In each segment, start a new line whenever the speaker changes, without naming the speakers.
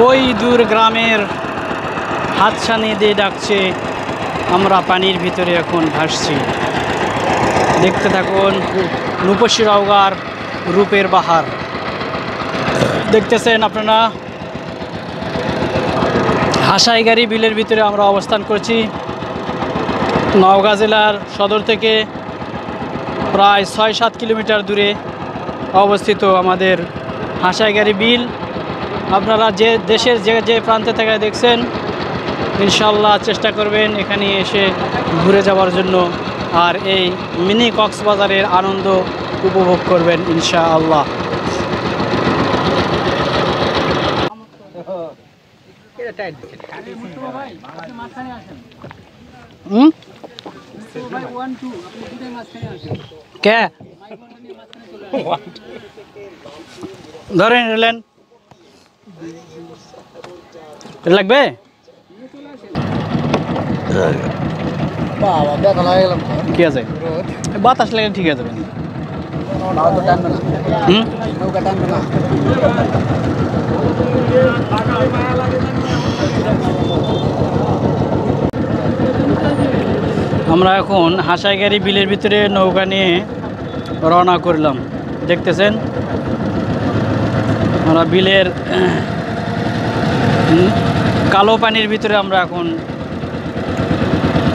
ওই দূর গ্রামের হাতছানি দিয়ে ডাকছে, আমরা পানির ভিতরে এখন ভাসছি। দেখতে থাকুন রূপসী নওগাঁর রূপের বাহার। দেখতেছেন আপনারা হাসাইগাড়ি বিলের ভিতরে আমরা অবস্থান করছি। নওগাঁ জেলার সদর থেকে প্রায় ৬-৭ কিলোমিটার দূরে অবস্থিত আমাদের হাসাইগাড়ি বিল। আপনারা যে দেশের যে প্রান্তে থেকে দেখছেন, ইনশাল্লাহ চেষ্টা করবেন এখানে এসে ঘুরে যাওয়ার জন্য, আর এই মিনি কক্সবাজারের আনন্দ উপভোগ করবেন ইনশাআল্লাহ। কে ধরেন এলেন লাগবে কি আছে, বাতাস লাগে ঠিক আছে। আমরা এখন হাসাইগাড়ি বিলের ভিতরে নৌকা নিয়ে রওনা করলাম। দেখতেছেন আমরা বিলের কালো পানির ভিতরে আমরা এখন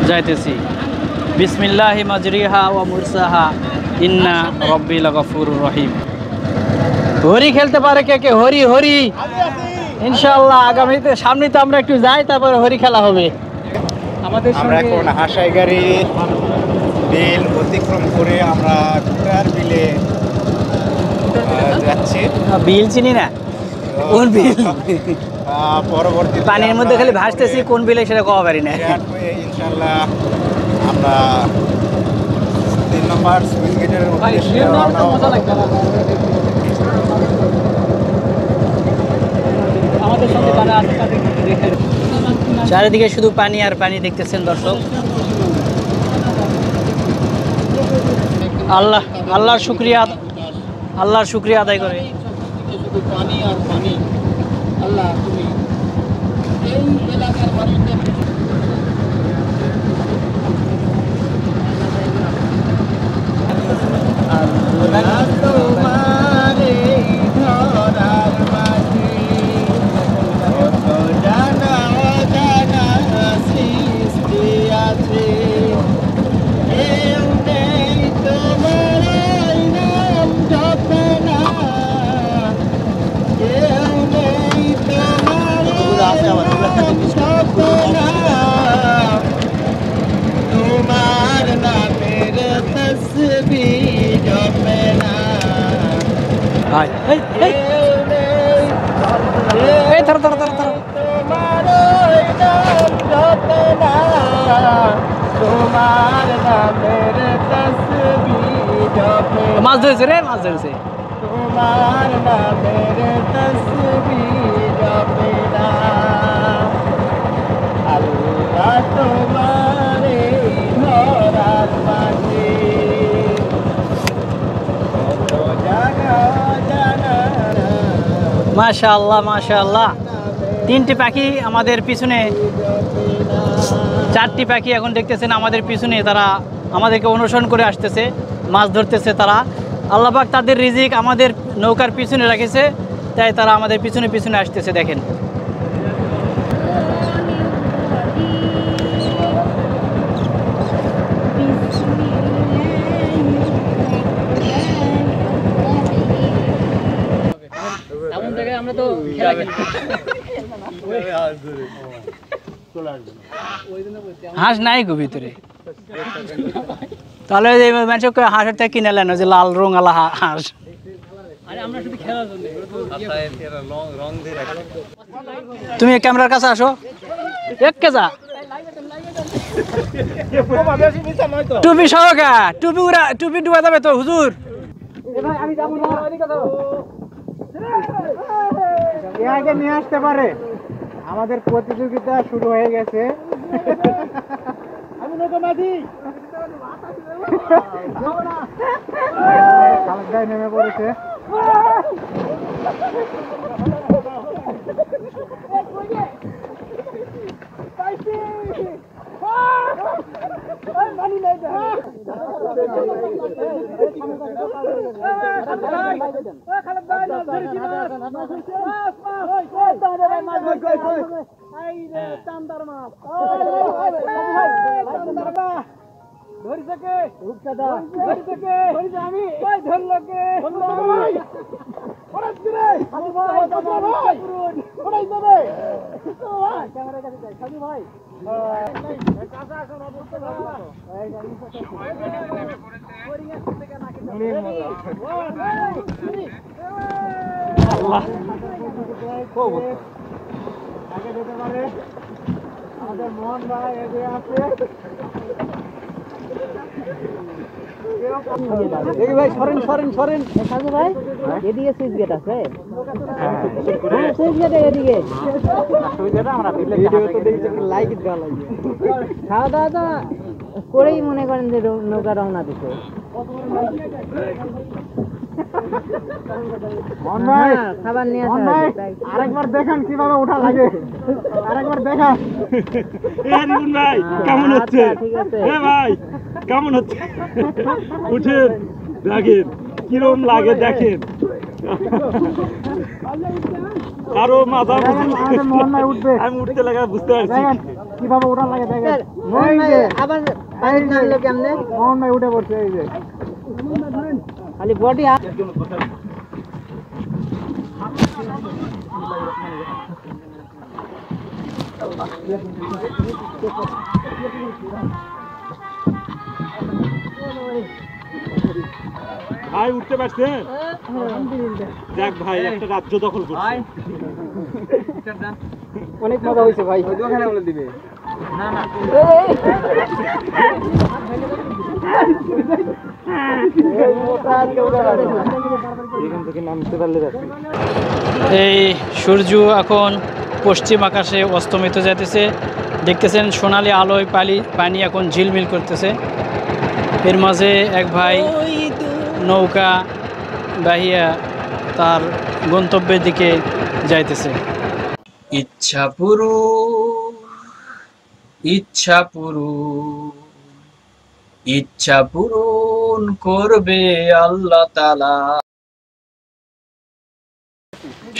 যাইতেছি। বিসমিল্লাহি মাজরিহা ওয়া মুরসাহা ইন্না রব্বি লাগাফুরুর রহিম। হরি খেলতে পারে কে কে? হরি হরি ইনশাআল্লাহ আগামীতে সামনে তো আমরা একটু যাই, তারপরে হরি খেলা হবে। আমাদের
আমরা এখন হাসাইগাড়ি বিল অতিক্রম করে আমরা কুটার বিলে যাচ্ছি।
বিল চিনি না, কোন বিল?
পরবর্তী
পানির মধ্যে খালি ভাসতেছি, কোন বিলে সেটা কওয়া পারি না।
ইনশাআল্লাহ আমরা 3 নম্বর সুইচ গেটের উদ্দেশ্যে
চারিদিকে শুধু পানি আর পানি। দেখতেছেন দর্শক, আল্লাহর শুকরিয়া আদায় করে।
পানি আর পানি। আল্লাহ তুমি এই এলাকার মানুষদের
মাছ ধরেছে রে, মাছ ধরেছে।
তোমার নামের তসবিহ জপে না আল্লাহ, তোমার এই ধরার মাঝে কত জায়গা জানা।
মাশাআল্লাহ মাশাআল্লাহ। 3টি পাখি আমাদের পিছনে, 4টি পাখি এখন দেখতেছেন আমাদের পিছনে। তারা আমাদেরকে অনুসরণ করে আসতেছে, মাছ ধরতেছে তারা। আল্লাহ পাক তাদের রিজিক আমাদের নৌকার পিছনে রেখেছে, তাই তারা আমাদের পিছনে পিছনে আসতেছে। দেখেন আমরা তো হাঁস নাই গো ভিতরে, তাহলে মানুষকে হাঁসের থেকে কিনে নেন যে লাল রং আলা হাঁস। তুমি ক্যামেরার কাছে আসো, এক কেজা টুপি সহকা, টুপি ডুবা যাবে তো হুজুর।
আগে নিয়ে আসতে পারে। আমাদের প্রতিযোগিতা শুরু হয়ে গেছে। আমি নেমে পড়েছে।
আমাদের মোহন ভাই এগিয়ে আছে।
দেখি ভাই সরেন সরেন সরেন।
সাজু ভাই এদিকে সুইচ গেট আছে। হ্যাঁ সুইচ গেট এদিকে।
ভিডিও তো দেখছি লাইক দেওয়া লাগবে।
খাওয়া দাওয়া তো করেই মনে করেন যে নৌকা রওনা দিতে। হ্যাঁ, খাবার নিয়ে আসা হয়েছে।
আরেকবার দেখান কিভাবে ওঠা লাগে, আরেকবার দেখান।
ভাই কেমন হচ্ছে?
আচ্ছা, ঠিক আছে।
ভাই কেমন হচ্ছে? উঠেন দেখেন কিরম লাগে দেখেন। আরো মাথা
আমাদের মোহন ভাই উঠবে,
আমি উঠতে লাগা বুঝতে পারছি।
দেখেন কিভাবে ওঠা লাগে দেখেন।
মোহন ভাই আবার পানি নামলো কেমনে?
মোহন ভাই উঠে পড়ছে এই যে।
খালি বডি
ভাই উঠতে পারছেন? দেখ ভাই একটা রাজ্য দখল করছে।
অনেক মজা হয়েছে ভাই। ওখানে বলে দিবে
এখান থেকে নামতে পারলে যাচ্ছে।
এই সূর্য এখন পশ্চিম আকাশে অস্তমিত যাইতেছে। দেখতেছেন সোনালী আলোয় পানি এখন ঝিলমিল করতেছে। এর মাঝে এক ভাই নৌকা বাহিয়া তার গন্তব্যের দিকে যাইতেছে। ইচ্ছা পূরণ, ইচ্ছা পূরণ, ইচ্ছা পূরণ করবে আল্লাহ তাআলা।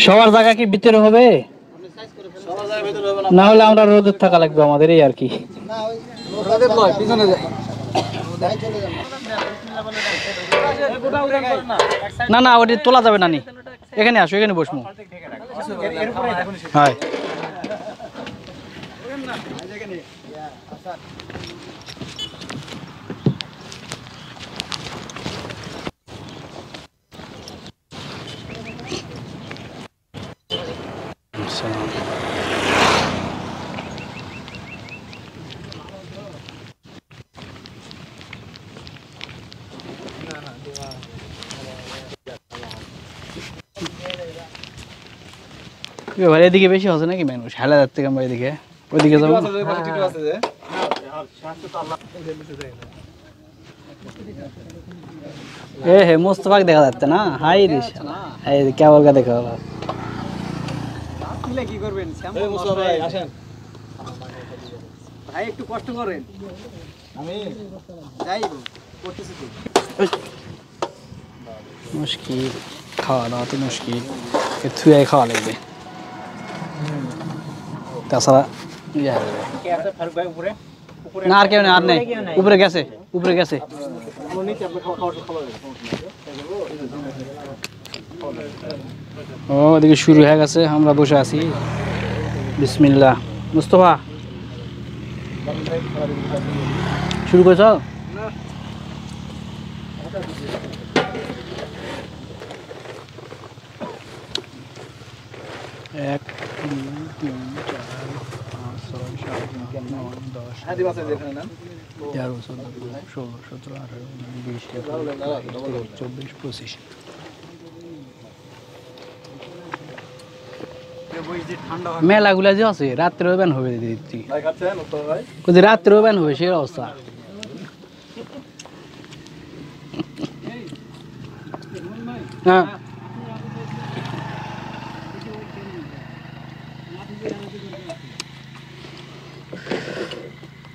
সবার জায়গা কি ভিতরে হবে? না হলে আমরা রোদে থাকা লাগবে আমাদের, এই আর কি। না না ওটি তোলা যাবে না, নি এখানে আসো, এখানে বসবো। হয় এবার এদিকে বেশি হচ্ছে নাকি মানুষ? হেলা যাচ্ছে আমরা এদিকে, ওইদিকে যাবো। এ হে মোস্তফাকে দেখা যাচ্ছে না? হাই রে শালা, এই কেবল কা দেখা হলো।
কি করবেন আসেন ভাই, একটু কষ্ট করেন। আমি যাই করতেছি তো
মুশকিল, খাওয়া দাওয়া তো মুশকিল, থুয়ে খাওয়া লাগবে, তাছাড়া ইয়ে হবে না। আর কেউ নেই, আর নেই, উপরে গেছে, উপরে গেছে। ও ওদিকে শুরু হয়ে গেছে, আমরা বসে আছি। বিসমিল্লাহ। মুস্তফা শুরু করছ? এক, দুই, তিন, চার, পাঁচ, ছয়, সাত, আট, নয়, 10, 11, 14, 16, 17, 18, 19, 20, 21, 22, 23, 24, 25। মেলাগুলা যে আছে রাত্রেও ব্যান হবে, দিদি রাত্রেও ব্যান হবে, সেই অবস্থা। হ্যাঁ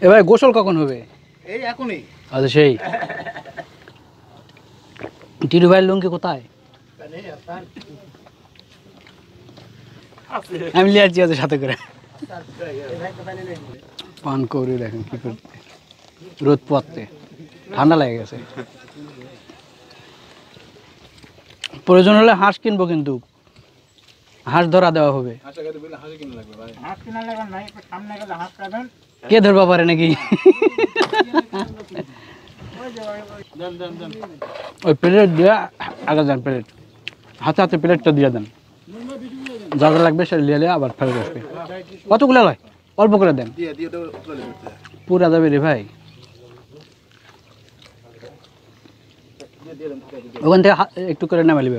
এবার গোসল কখন হবে?
এই এখনই।
আচ্ছা সেই টিরু ভাইয়ের লুঙ্গি কোথায়? আমি লিয়ে আসছি ওদের সাথে করে পান করে দেখেন কি করতে রোদ পোয়াতে ঠান্ডা লেগে গেছে প্রয়োজন হলে হাঁস কিনবো কিন্তু হাঁস ধরা দেওয়া হবে কে ধরবা পারে নাকি ওই প্লেট দিয়ে আগে দেন প্লেট হাতে হাতে প্লেটটা দিয়ে দেন যা যা লাগবে সেটা নিয়ে আবার ফেরত আসবে কতগুলো হয় অল্প করে দেন পুরা যাবে রে ভাই ওখান থেকে একটু করে নামাই লিবে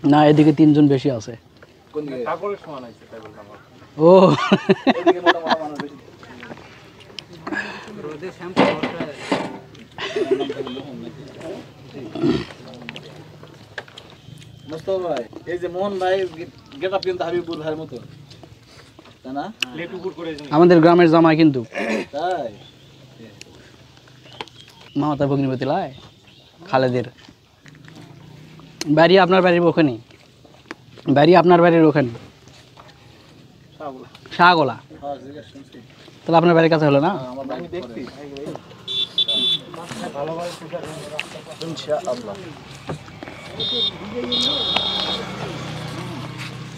না এদিকে 3 জন বেশি আছে ও
মুস্তফা ভাই এই যে মোহন ভাই গেটআপ কিন্তু হাবিবুর ভাইয়ের মতো তাই না
আমাদের গ্রামের জামাই কিন্তু
তাই
মামাতার ভগ্নিপতি লাই খালেদের বাড়ি আপনার বাড়ির ওখানে বাড়ি আপনার বাড়ির ওখানে শাহগোলা
হ্যাঁ জিজ্ঞেস শুনছি
তাহলে আপনার বাড়ির কাছে হলো না
আমার আমি দেখছি ইনশাআল্লাহ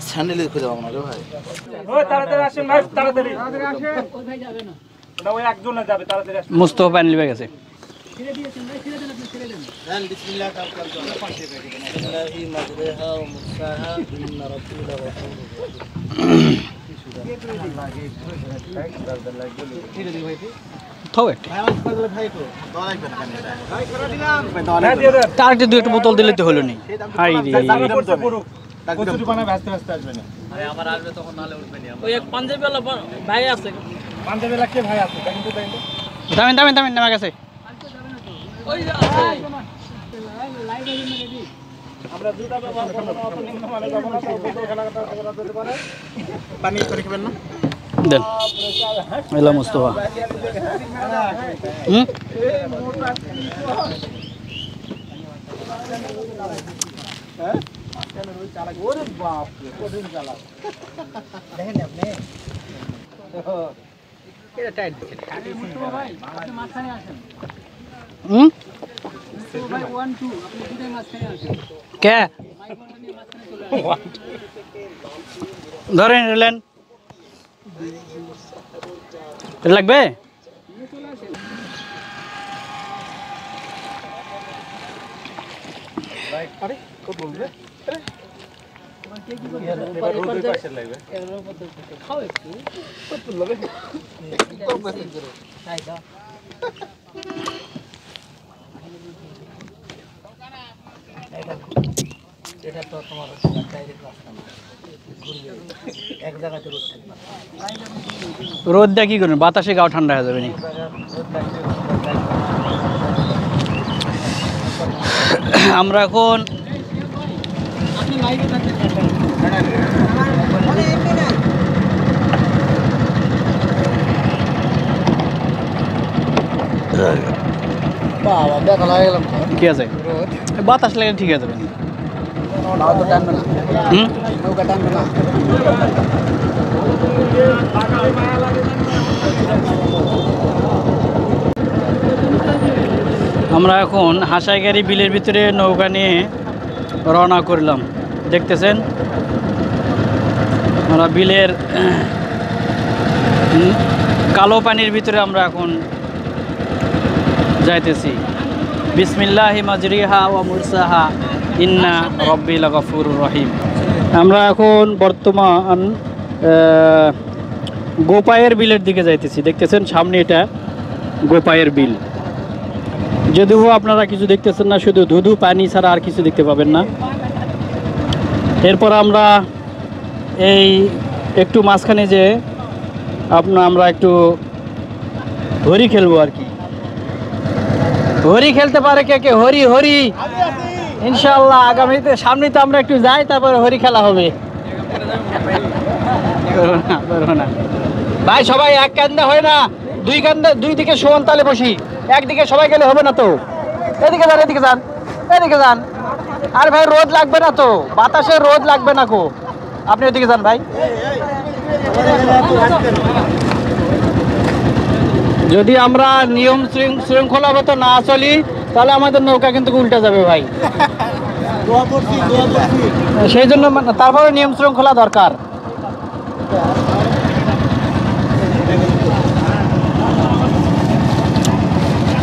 স্যান্ডেল খুঁজে পাবো না রে ভাই
ওই তাড়াতাড়ি আসেন ভাই তাড়াতাড়ি আসেন না ওই একজন যাবে তাড়াতাড়ি আসেন
মুস্তফা পানি লিবে গেছে
বিসমিল্লাহ তাওয়াক্কাল তু আল্লাহ বিসমিল্লাহি মাজরিহা ওয়া মুরসাহা ইন্না রাব্বুকা
তার দু একটা বোতল দিলে তো হলো নি হাই রে দামেন দামেন দামেন নেমে গেছে
পানি করে খাবেন না
দেন এলা মুস্তফা হুম
দেখেন আপনি এটা টাইট দিচ্ছেন
হুম কে ধরেন এলেন লাগবে
এটা তো তোমার ডাইরেক্ট রাস্তা না এক জায়গাতে রোদ থাকবে
রোদ দিয়ে কি করবেন বাতাসে গাও ঠান্ডা হয়ে যাবে নি আমরা এখন
বাবা দেখা লাগে গেলাম
কি আছে বাতাস লাগে ঠিক আছে
নাও তো টানবে না
হুম
নৌকা টানবে না
আমরা এখন হাসাইগাড়ি বিলের ভিতরে নৌকা নিয়ে রওনা করলাম দেখতেছেন আমরা বিলের কালো পানির ভিতরে আমরা এখন যাইতেছি বিসমিল্লাহি মাজরিহা ওয়া মুরসাহা ইন্না রব্বি লাগাফুরুর রহিম আমরা এখন বর্তমান গোপায়ের বিলের দিকে যাইতেছি দেখতেছেন সামনে এটা গোপায়ের বিল যদিও আপনারা কিছু দেখতেছেন না শুধু ধুধু পানি ছাড়া আর কিছু দেখতে পাবেন না এরপর আমরা এই একটু মাঝখানে যে আমরা একটু হরি খেলবো আর কি হরি খেলতে পারে কে কে হরি হরি ইনশাআল্লাহ আগামীতে সামনে তো আমরা একটু যাই তারপরে হরি খেলা হবে ভাই সবাই এক কান্দা হয় না দুই দিকে সমান তালে বসি একদিকে সবাই গেলে হবে না তো, এদিকে যান এদিকে যান এদিকে যান। আর ভাই রোদ লাগবে না তো, বাতাসে রোদ লাগবে না কো, আপনি ওদিকে যান ভাই। যদি আমরা নিয়ম শৃঙ্খলাগত না চলি তাহলে আমাদের নৌকা কিন্তু উল্টে যাবে ভাই। সেই জন্য তারপরে নিয়ম শৃঙ্খলা দরকার।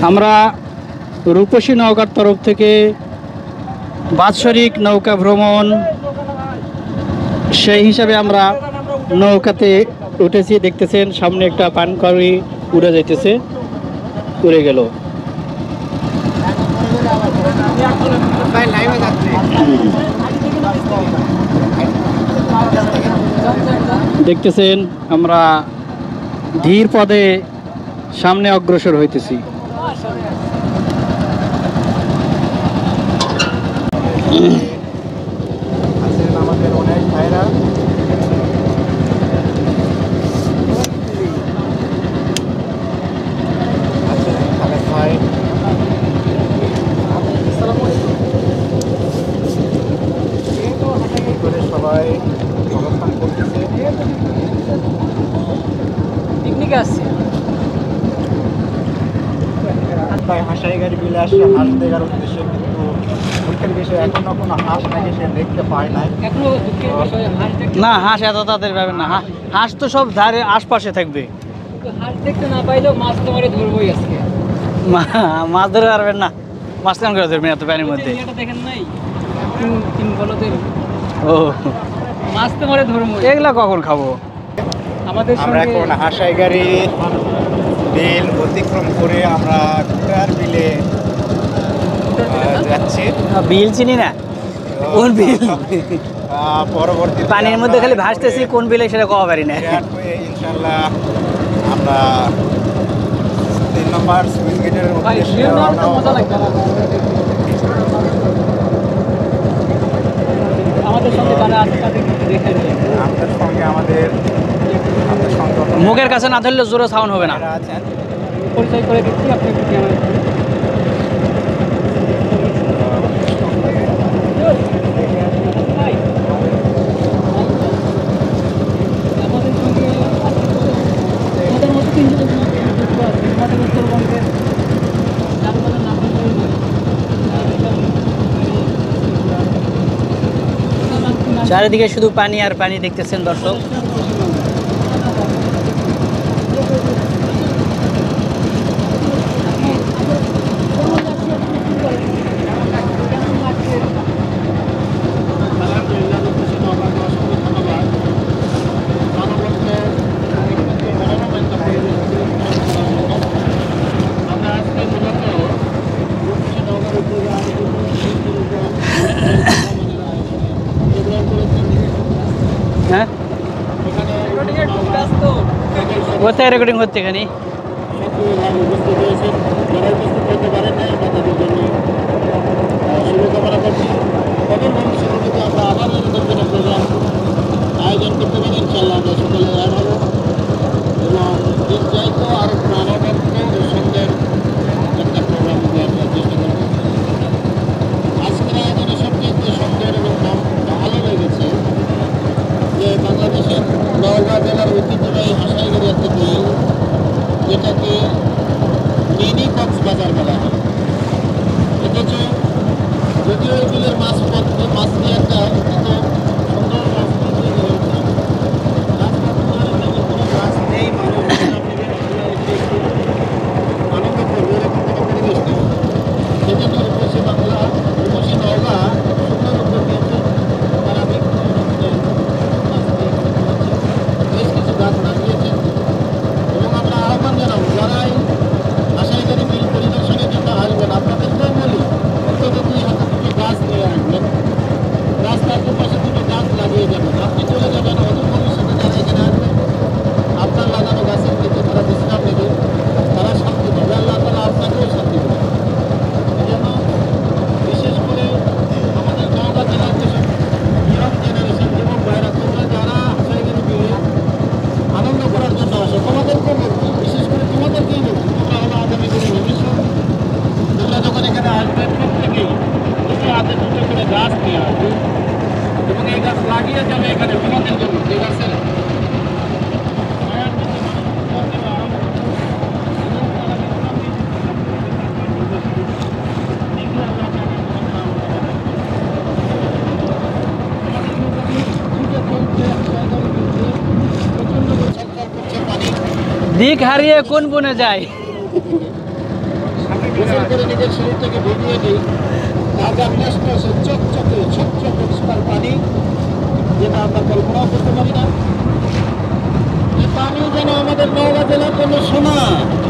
আমরা রূপসী নৌকার তরফ থেকে বাৎসরিক নৌকা ভ্রমণ সেই হিসাবে আমরা নৌকাতে উঠেছি। দেখতেছেন সামনে একটা পানকড়ি উড়ে যাইতেছে, উড়ে গেল। দেখতেছেন আমরা ধীর পদে সামনে অগ্রসর হইতেছি।
আছেন আমাদের অনেক ভাইরা, আছেন খালেদ ভাই, করে সবাই অবস্থান করতেছে।
পিকনিকে আসছে
তাই হাঁসাই গাড়ি বিলে আসছে হাঁস দেখার উদ্দেশ্যে, কিন্তু দুঃখের বিষয় এখনো কোনো হাঁস নাকি সে দেখতে পায় নাই।
না, হাঁস এত তাদের পাবেন না। হাঁস তো সব ধারে আশপাশে থাকবে।
হাঁস দেখতে না পাইলেও মাছ তো মারে ধরবোই আজকে।
মাছ ধরে পারবেন না, মাছ কেমন করে ধরবেন এত পানির মধ্যে?
এটা দেখেন নাই তিন বলদের
ও,
মাছ তো মারে ধরবো।
এগুলা কখন খাবো?
আমাদের
আমরা
সঙ্গে
এখন হাঁসাই গাড়ি বিল অতিক্রম করে আমরা কুটার বিলে যাচ্ছি।
বিল চিনি না, কোন বিল?
পরবর্তী
পানির মধ্যে খালি ভাসতেছি, কোন বিলে সেটা কওয়া পারি না।
ইনশাল্লাহ আমরা 3 নম্বর সুইচ গেটের
ভাই
উদ্দেশ্যে
বিয়ের নামটা
রওনা
মজা
হব।
লাগবে আমাদের সঙ্গে যারা আছে তাদের দেখে নিই।
আমাদের সঙ্গে আমাদের সংগঠন
মুখের কাছে না ধরলে জোরে সাউন্ড হবে না।
আছেন।
পরিচয় করে দিচ্ছি আপনি একটু ক্যামেরা আমাদের সঙ্গে আমাদের মতো তিনজন যুক্ত আছে। আমাদের উত্তরবঙ্গের জানবাদের নাম
চারিদিকে শুধু পানি আর পানি দেখতেছেন দর্শক। হ্যাঁ, কোথায় রেকর্ডিং হচ্ছে এখানে?
আয়োজন করতে পারি ইনশাল্লাহ আমরা সকলে অ্যাড হবো এবং দিন চাইতো আরও প্রাণবন্ত ও সুন্দর একটা প্রোগ্রাম দেওয়ার চেষ্টা করবো। আজকের আয়োজনে সবচেয়ে সুন্দর এবং ভালো লেগেছে যে বাংলাদেশের নওগাঁ জেলার ঐতিহ্যবাহী হাঁসাইগাড়ি একটা বিল, যেটাকে মিনি কক্সবাজার বলা হয়। অথচ যদিও এই বিলের মাছ দিয়ে একটা সুন্দর আনন্দ করার জন্য আসে। তোমাদেরকেও বলবো, বিশেষ করে তোমাদেরকেই বলবো, তোমরা হলো আগামী দিনের ভবিষ্যৎ। গাছ নিয়ে আসবে এবং এই গাছ লাগিয়ে যাবে এখানে বিনোদের জন্য যে গাছের
দিক হারিয়ে কোন বনে যায়?
গোসল করে নিজের শরীরটাকে ভিজিয়ে দিই তাজা ফ্রেশনেস চকচকে স্বচ্ছ পরিষ্কার পানি, যেটা আমরা কল্পনাও করতে পারি না। এই পানি যেন আমাদের নওগাঁ জেলার জন্য সোনা।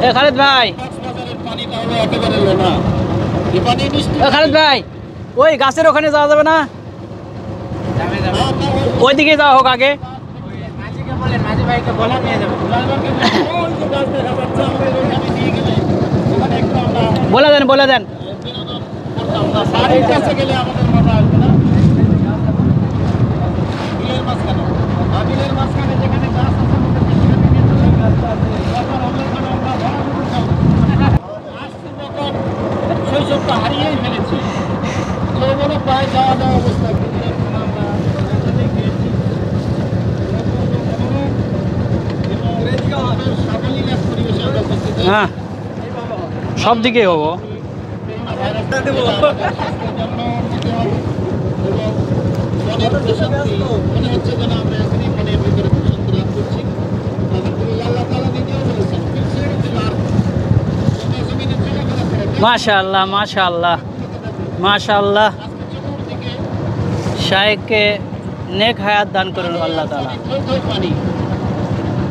এ খালেদ ভাই,
কক্সবাজারের পানিটা হলো একেবারে লোনা। এই পানি মিষ্টি।
এ খালেদ ভাই, ওই গাছের ওখানে যাওয়া যাবে না? ওই দিকে যাওয়া হোক আগে। বলে দেন, বলে দেন।
বাড়ির কাছে গেলে আমাদের মজা আসবে না। বিলের মাঝখানে, বিলের মাঝখানে যেখানে গাছ আছে শৈশবটা হারিয়েই ফেলেছি। যৌবনে প্রায় যাওয়া যাওয়া অবস্থা
হ্যাঁ, সব দিকে হবো। মাশাআল্লাহ, মাশাআল্লাহ, মাশাআল্লাহ। শায়েখকে নেক হায়াত দান করুন আল্লাহ তাআলা।
পানি,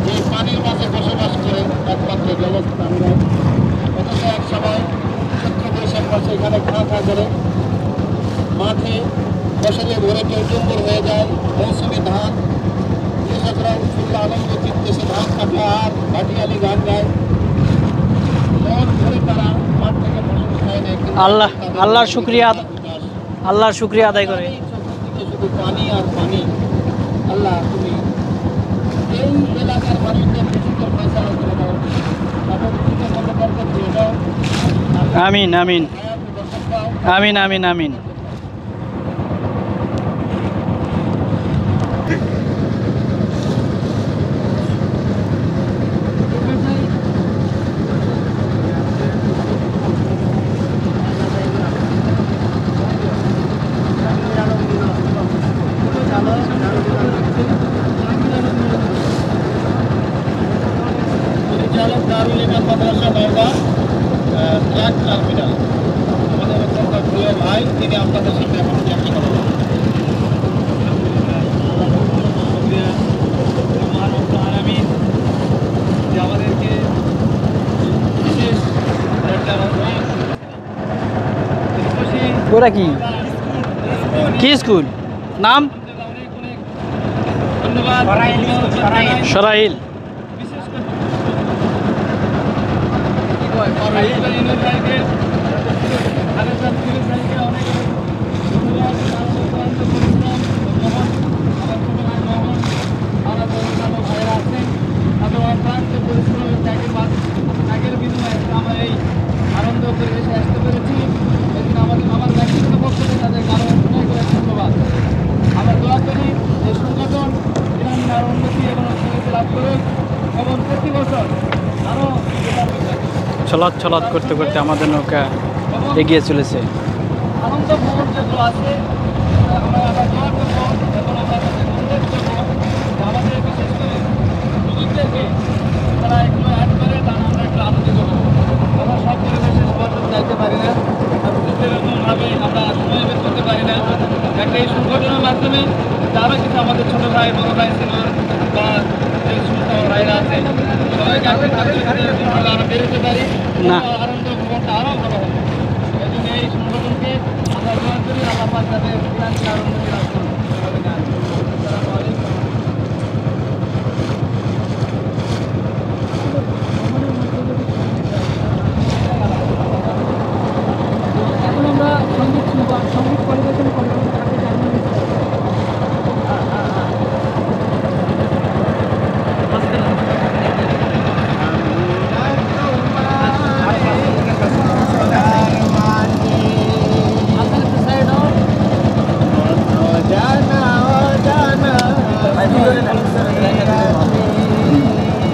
যে পানির মাঝে বসবাস করে একমাত্র জলস্থান, অথচ এক সময় ক্ষেত্র বৈশাখ মাসে এখানে খা করে মাঠে ফসলে ভরে টইটুম্বর হয়ে যায়। মৌসুমি ধান, কৃষকরা উৎফুল্ল আনন্দ চিত্তে সে ধান কাটা আর ভাটিয়ালি গান গায়। মন ধরে তারা মাঠ থেকে ফসল খায় না।
আল্লাহর শুকরিয়া, আল্লাহর শুকরিয়া আদায় করে।
শুধু পানি আর পানি। আল্লাহ তুমি এই এলাকার মানুষদের সুন্দর ফয়সালা করে দাও, তাদের সুন্দর মতো বরকত দিয়ে দাও।
আমিন, আমিন, আমিন, আমিন, আমিন।
পরিচালক দারুল ইমান মাদ্রাসা নওগাঁ ট্রাক টার্মিনাল, আমাদের অত্যন্ত প্রিয় ভাই, তিনি আপনাদের সাথে এখন চাকরি করেন। আমাদেরকে বিশেষ
ওরা কি কি স্কুল নাম?
ধন্যবাদ।
সরাইল।
আনন্দ পরিবেশে আসতে পেরেছি। আমার ব্যক্তিগত পক্ষে তাদের আরো অনেক অনেক ধন্যবাদ। আমরা দোয়া করি এই সংগঠন ইরানের আরো উন্নতি এবং অগ্রগতি লাভ করুক এবং প্রতি বছর আরো
চলাৎ চলাৎ করতে করতে আমাদের নৌকা এগিয়ে চলেছে।
আনন্দ ভ্রমণ যেগুলো আছে আমরা দোয়া করবো এবং আমরা তাদের অনুরোধ করবো আমাদের বিশেষ করে যুবকদেরকে তারা এগুলো অ্যাড করে তারা আমরা একটু আনন্দিত হবো। আমরা সব পরিবেশে সবার যাইতে পারি না, এরকমভাবে আমরা সময় বের করতে পারি না। একটা এই সংগঠনের মাধ্যমে যারা কিছু আমাদের ছোটো ভাই বড় ভাই ছিল বা যে সমস্ত ভাইরা আছে সবাইকে আমরা বেরোতে পারি,
না।
আনন্দ ভ্রমণটা আরও ভালো হবে। এই জন্য এই সংগঠনকে আমরা দোয়া করি আল্লাহ পাক তাদের আনন্দ লাভ করুন। আসসালামু আলাইকুম। এখন আমরা সঙ্গীত শুনবো, সঙ্গীত পরিবেশন করবো।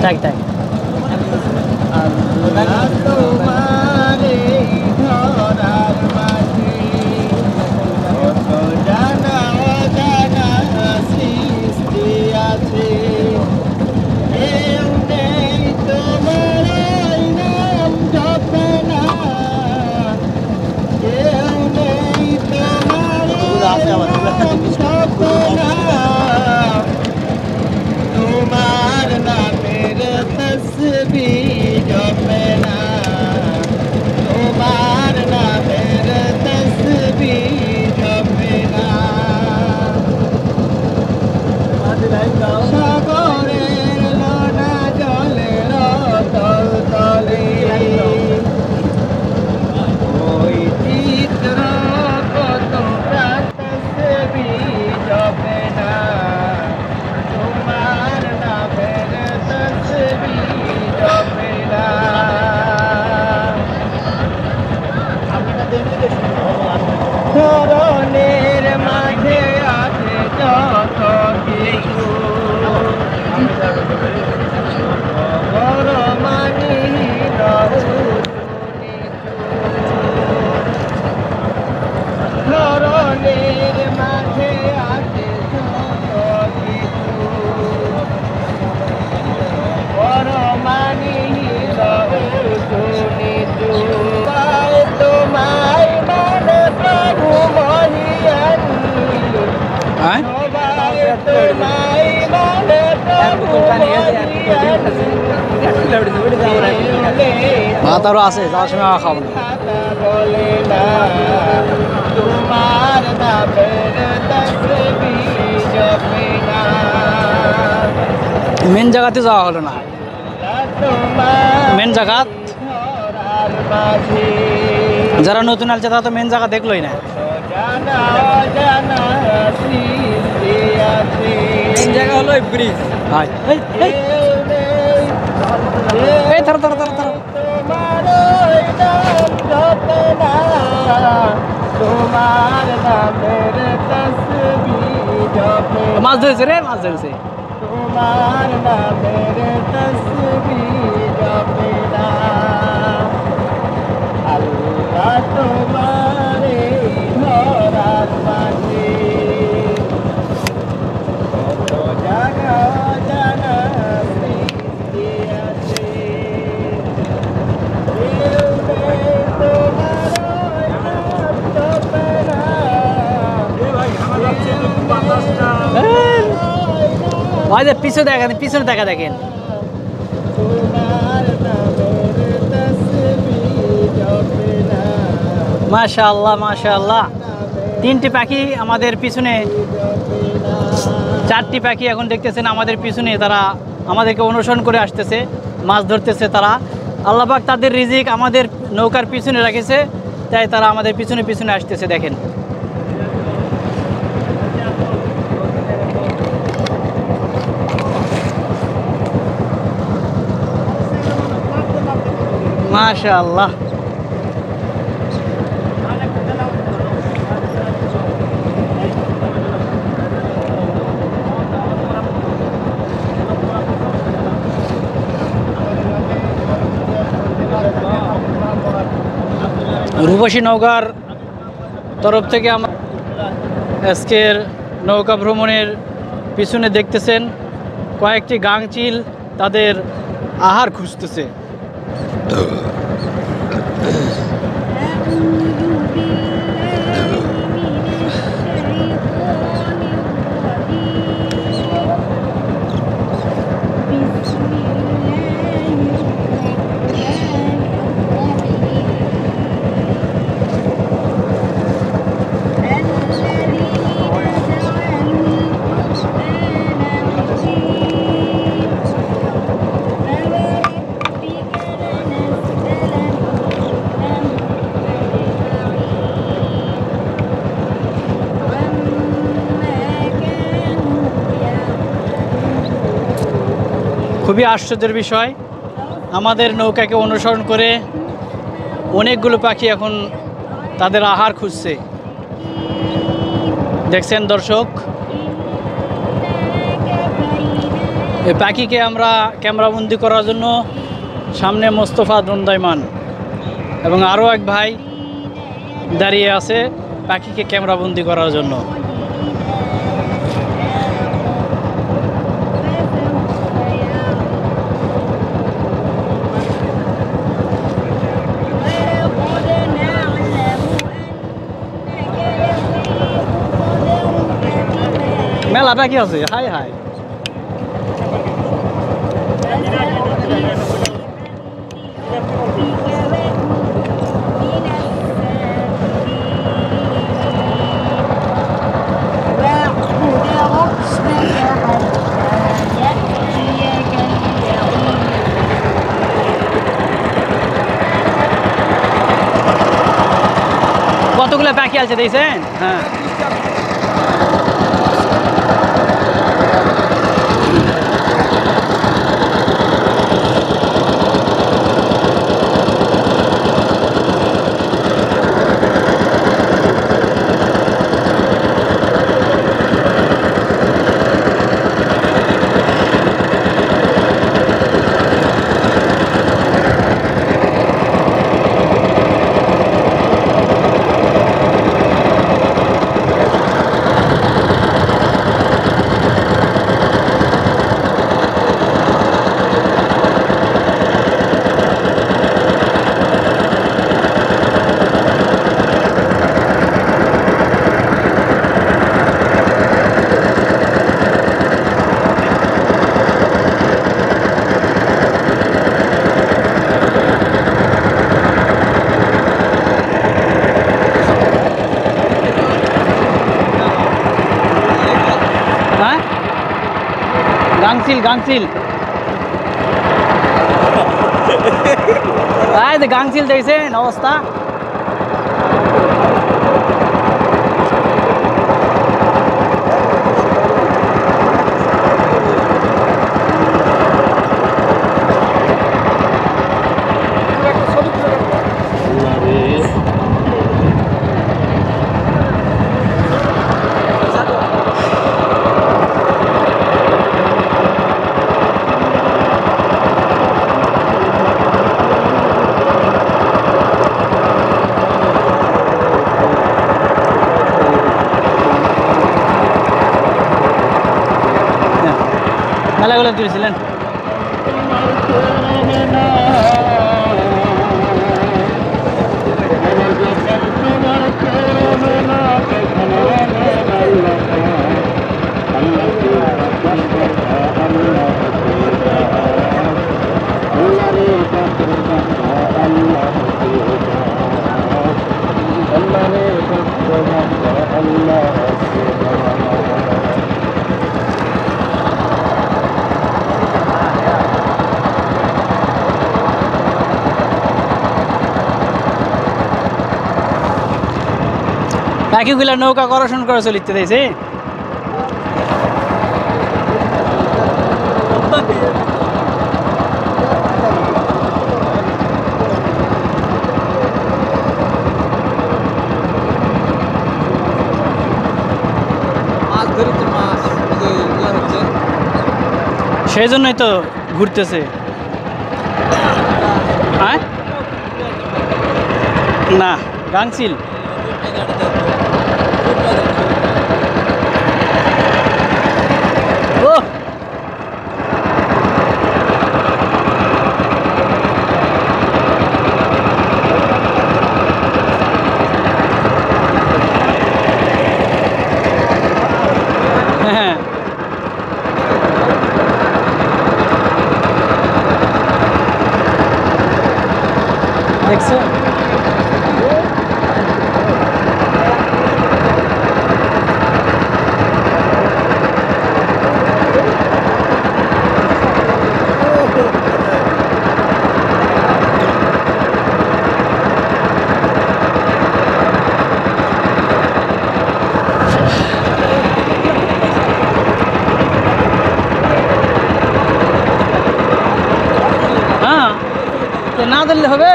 দেখ দেখ
আল্লাহ তোমার এই ধরার মাঝে কত জানা অজানা সৃষ্টি আছে। কেউ নেই তোমার এই নাম জপে না, কেউ নেই তোমার নাম জপে না। তোমার নামের তসবিহ জপে না, তোমার নামের তসবিহ জপে না। সাগরের লোনা জলের তল তলে ওই চিত্র কত তসবিহ জপে না, তোমার নামের তসবিহ জপে না। ধরনের মাঝে আছে যত কিছু, বড় মানি ধরনের মাঝে আছে যত কিছু, বড় মানি তোমায় মানে প্রভু মহিয়ান,
হ্যাঁ
তোমায় মানে প্রভু মহিয়ান।
ভাত আরও আছে, যাওয়ার সময় খাবো না।
বলে না তোমার নামের তসবিহ জপে না,
মেন জায়গাতে যাওয়া হলো না।
তোমার
মেন জায়গা
ধরার মাঝে
যারা নতুন আসছে তারা তো মেন জায়গা দেখলোই না।
জানা অজানা সৃষ্টি আছে।
মেন জায়গা হলো ব্রিজ। হয়
কেউ নেই,
এই ধরো ধরো ধরো ধরো।
তোমার ওই নাম জপে না, তোমার নামের তসবিহ জপে না।
মাছ ধরেছে রে, মাছ ধরেছে।
তোমার নামের তসবিহ জপে না। আল্লাহ তোমার এই ধরার মাঝে কত জানা অজানা সৃষ্টি আছে। কেউ নেই তোমার ওই নাম জপে না,
ওই যে পিছনে দেখেন, পিছনে দেখা দেখেন।
তোমার নামের তসবিহ জপে না,
মাশাআল্লাহ মাশাআল্লাহ। তিনটি পাখি আমাদের পিছনে, চারটি পাখি এখন দেখতেছেন আমাদের পিছনে, তারা আমাদেরকে অনুসরণ করে আসতেছে, মাছ ধরতেছে তারা। আল্লাহ পাক তাদের রিজিক আমাদের নৌকার পিছনে রেখেছে, তাই তারা আমাদের পিছনে পিছনে আসতেছে দেখেন। মাশাআল্লাহ। রূপসী নৌকার তরফ থেকে আমরা আজকের নৌকা ভ্রমণের পিছনে দেখতেছেন কয়েকটি গাংচিল তাদের আহার খুঁজতেছে। খুবই আশ্চর্যের বিষয়, আমাদের নৌকাকে অনুসরণ করে অনেকগুলো পাখি এখন তাদের আহার খুঁজছে। দেখছেন দর্শক, এই পাখিকে আমরা ক্যামেরাবন্দি করার জন্য সামনে মোস্তফা দন্দাইমান এবং আরও এক ভাই দাঁড়িয়ে আছে পাখিকে ক্যামেরাবন্দি করার জন্য। মেলা পাখি আছে, হাই হাই। কতগুলো পাখি আছে দেখছেন? হ্যাঁ, হ্যাঁ, গাংচিল গাংচিল, গাংচিল দেখছেন অবস্থা? মেলাগুলো তুলেছিলেন? পাখিগুলা নৌকা করশন করে চলিতে দিয়েছে। সেই জন্যই তো ঘুরতেছে। না, গাংচিল। দেখছো? হ্যাঁ, না ধরলে হবে?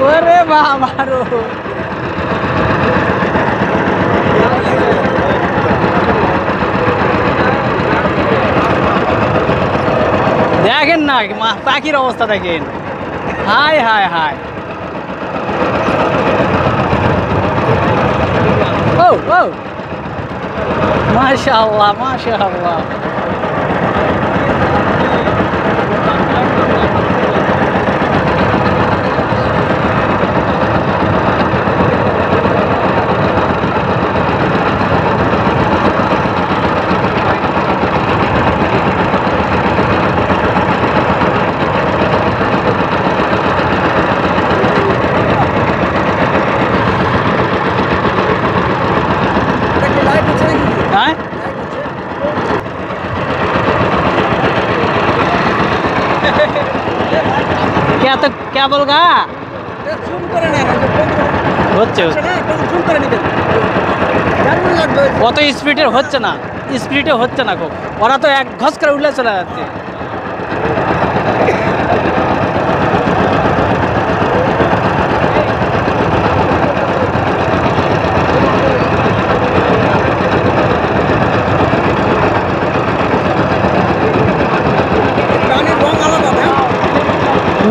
ওরে বাবারো, দেখেন না পাখির অবস্থা দেখেন, হায় হায় হায়। ও ও মাশাআল্লাহ মাশাআল্লাহ। हाँ? क्या तो क्या बोलगा হচ্ছে কত স্পিডে হচ্ছে না, স্পিডে হচ্ছে না খুব, ওরা তো এক ঘস করে উঠলে চলে যাচ্ছে।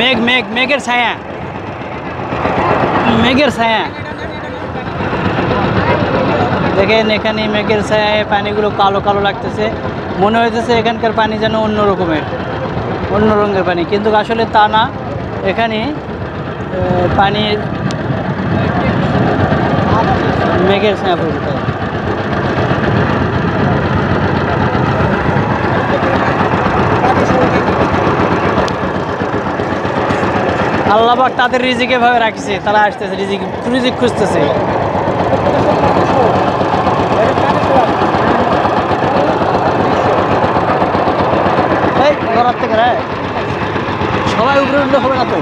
মেঘ মেঘ মেঘের ছায়া, মেঘের ছায়া দেখেন, এখানে মেঘের ছায়ায় পানিগুলো কালো কালো লাগতেছে, মনে হইতেছে এখানকার পানি যেন অন্য রকমের, অন্য রঙের পানি, কিন্তু আসলে তা না। এখানে পানির মেঘের ছায়া পড়ে। আল্লাহ পাক তাদের রিজিক এভাবে রাখছে, তারা আসতেছে রিজিক রিজিক খুঁজতেছে। সবাই উপরে উঠলে হবে না তো,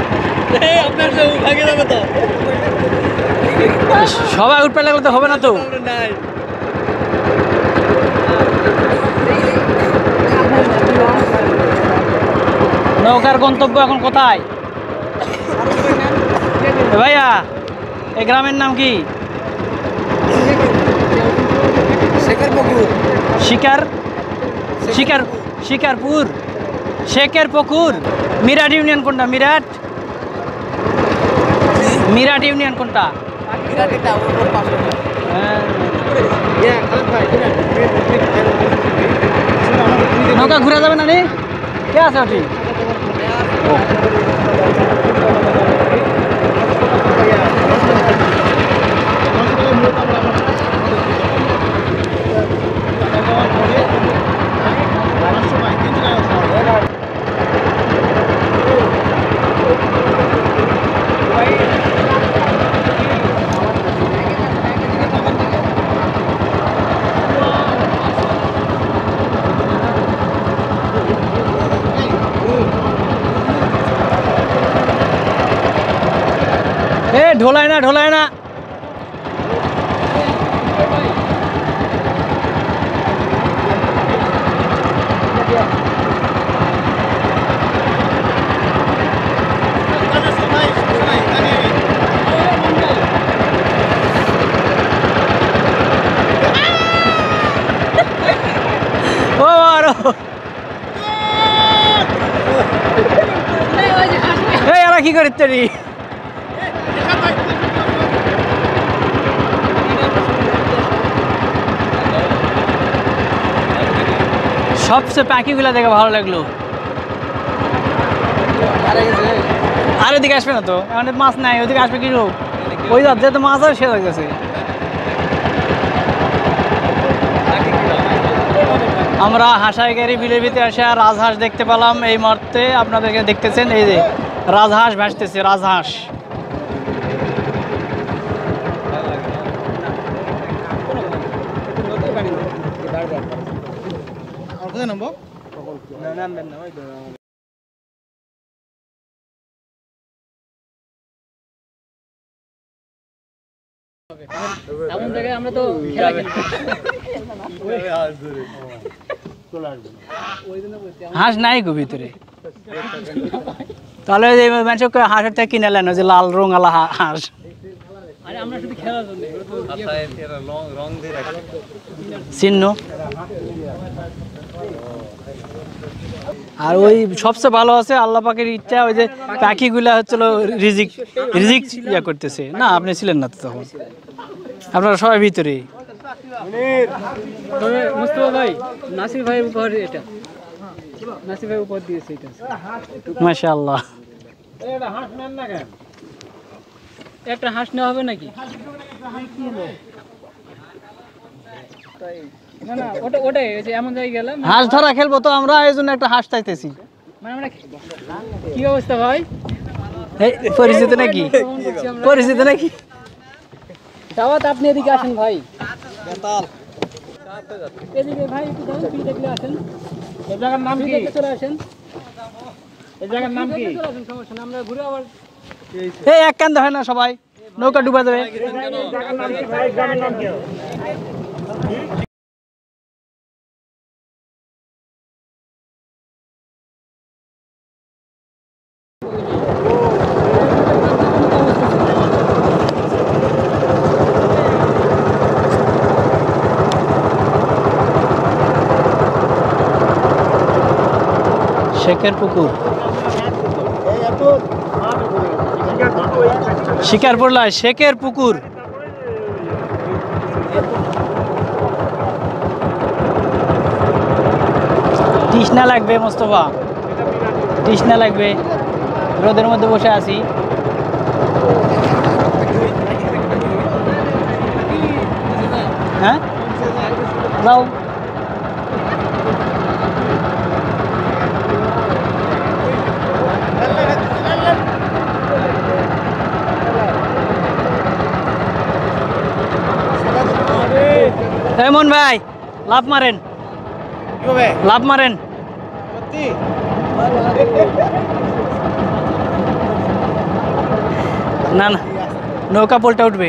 সবাই উঠতে লাগলে তো হবে না তো। নৌকার গন্তব্য এখন কোথায় ভাইয়া? এই গ্রামের নাম কি? শিকার শিকার শিকারপুর, শেখের পুকুর। মিরাট ইউনিয়ন কোনটা? মিরাট মিরাট ইউনিয়ন কোনটা? নৌকা ঘুরে যাবে না রে, কে আছে ওটি? ঢোলায় না, ঢোলায় না। ও আরো এই এরা কি করতে রে? সবচেয়ে পাখিগুলা দেখে ভালো লাগলো। আর ওদিকে আসবে না তো, এখন মাছ নাই, ওদিকে আসবে কি লোক? ওই যেহেতু মাছ আর সে লাগতেছে। আমরা হাঁসাইগাড়ি বিলের ভিতরে আসে রাজহাঁস দেখতে পেলাম এই মুহূর্তে। আপনাদেরকে দেখতেছেন এই যে রাজহাঁস ভাসতেছে, রাজহাঁস। এমন জায়গায় আমরা তো খেলা খেলি। হাঁস নাই গো ভিতরে, তাহলে মানুষ হাঁসের থেকে কিনে নেন যে লাল রঙালা হাঁস। চিহ্ন। আর ওই সবচেয়ে ভালো আছে আল্লাহ পাকের ইচ্ছা, ওই যে পাখিগুলা হচ্ছিল রিজিক রিজিক ইয়া করতেছে না, আপনি ছিলেন না তো তখন, আপনারা সবাই ভিতরে।
তবে মুস্তফা ভাই, নাসির ভাইয়ের উপহার এটা, নাসির ভাই উপহার দিয়েছে এটা।
মাশাআল্লাহ।
একটা হাঁস নেওয়া হবে নাকি? না না, ওটাই ওই যে এমন জায়গায় গেলাম,
হাঁস ধরা খেলবো তো আমরা, এই জন্য একটা হাঁস চাইতেছি।
মানে আমরা কি অবস্থা ভাই?
এই পরিচিত নাকি? পরিচিত নাকি?
দাওয়াত, আপনি এদিকে আসেন ভাই, এদিকে ভাই একটু দাঁড়ান, ফ্রি দেখলে আসেন।
এই জায়গার নাম কি?
চলে আসেন,
এই জায়গার নাম কি?
চলে আসেন, সমস্যা না, আমরা ঘুরে আবার।
এই এক কান্দা হয় না, সবাই নৌকা ডুবা যাবে।
জায়গার নাম কি ভাই? গ্রামের নাম কি?
শেখের পুকুর, শিকারপুরলায় শেখের পুকুর। তৃষ্ণা লাগবে মোস্তফা, তৃষ্ণা লাগবে, রোদের মধ্যে বসে আছি। হ্যাঁ যাও। এমন ভাই লাভ মারেন, লাভ মারেন। না না, নৌকা পল্টা উঠবে।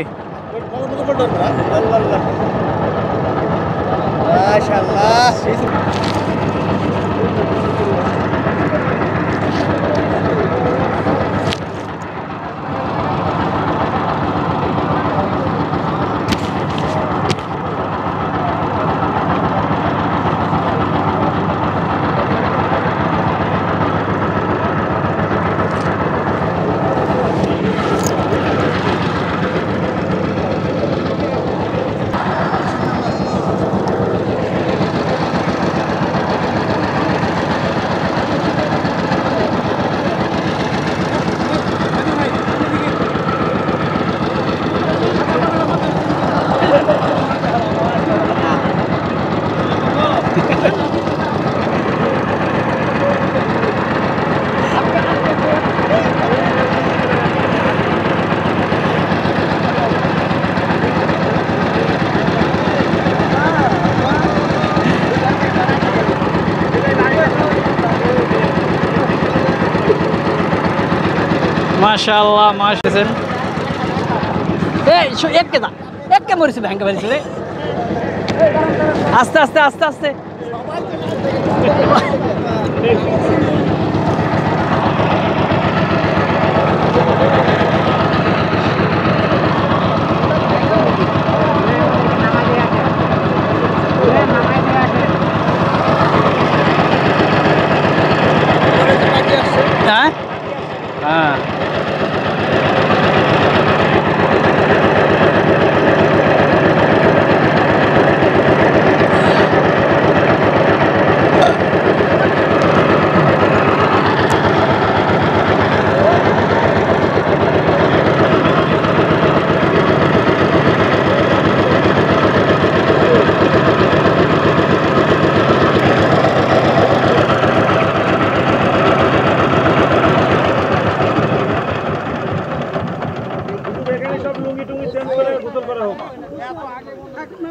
মাশাআল্লাহ, মাশাআল্লাহ। এই এক কেদা, এক কে মরিছে, ভাঙ্গা মারিছে রে। আস্তে আস্তে আস্তে আস্তে। হ্যাঁ হ্যাঁ,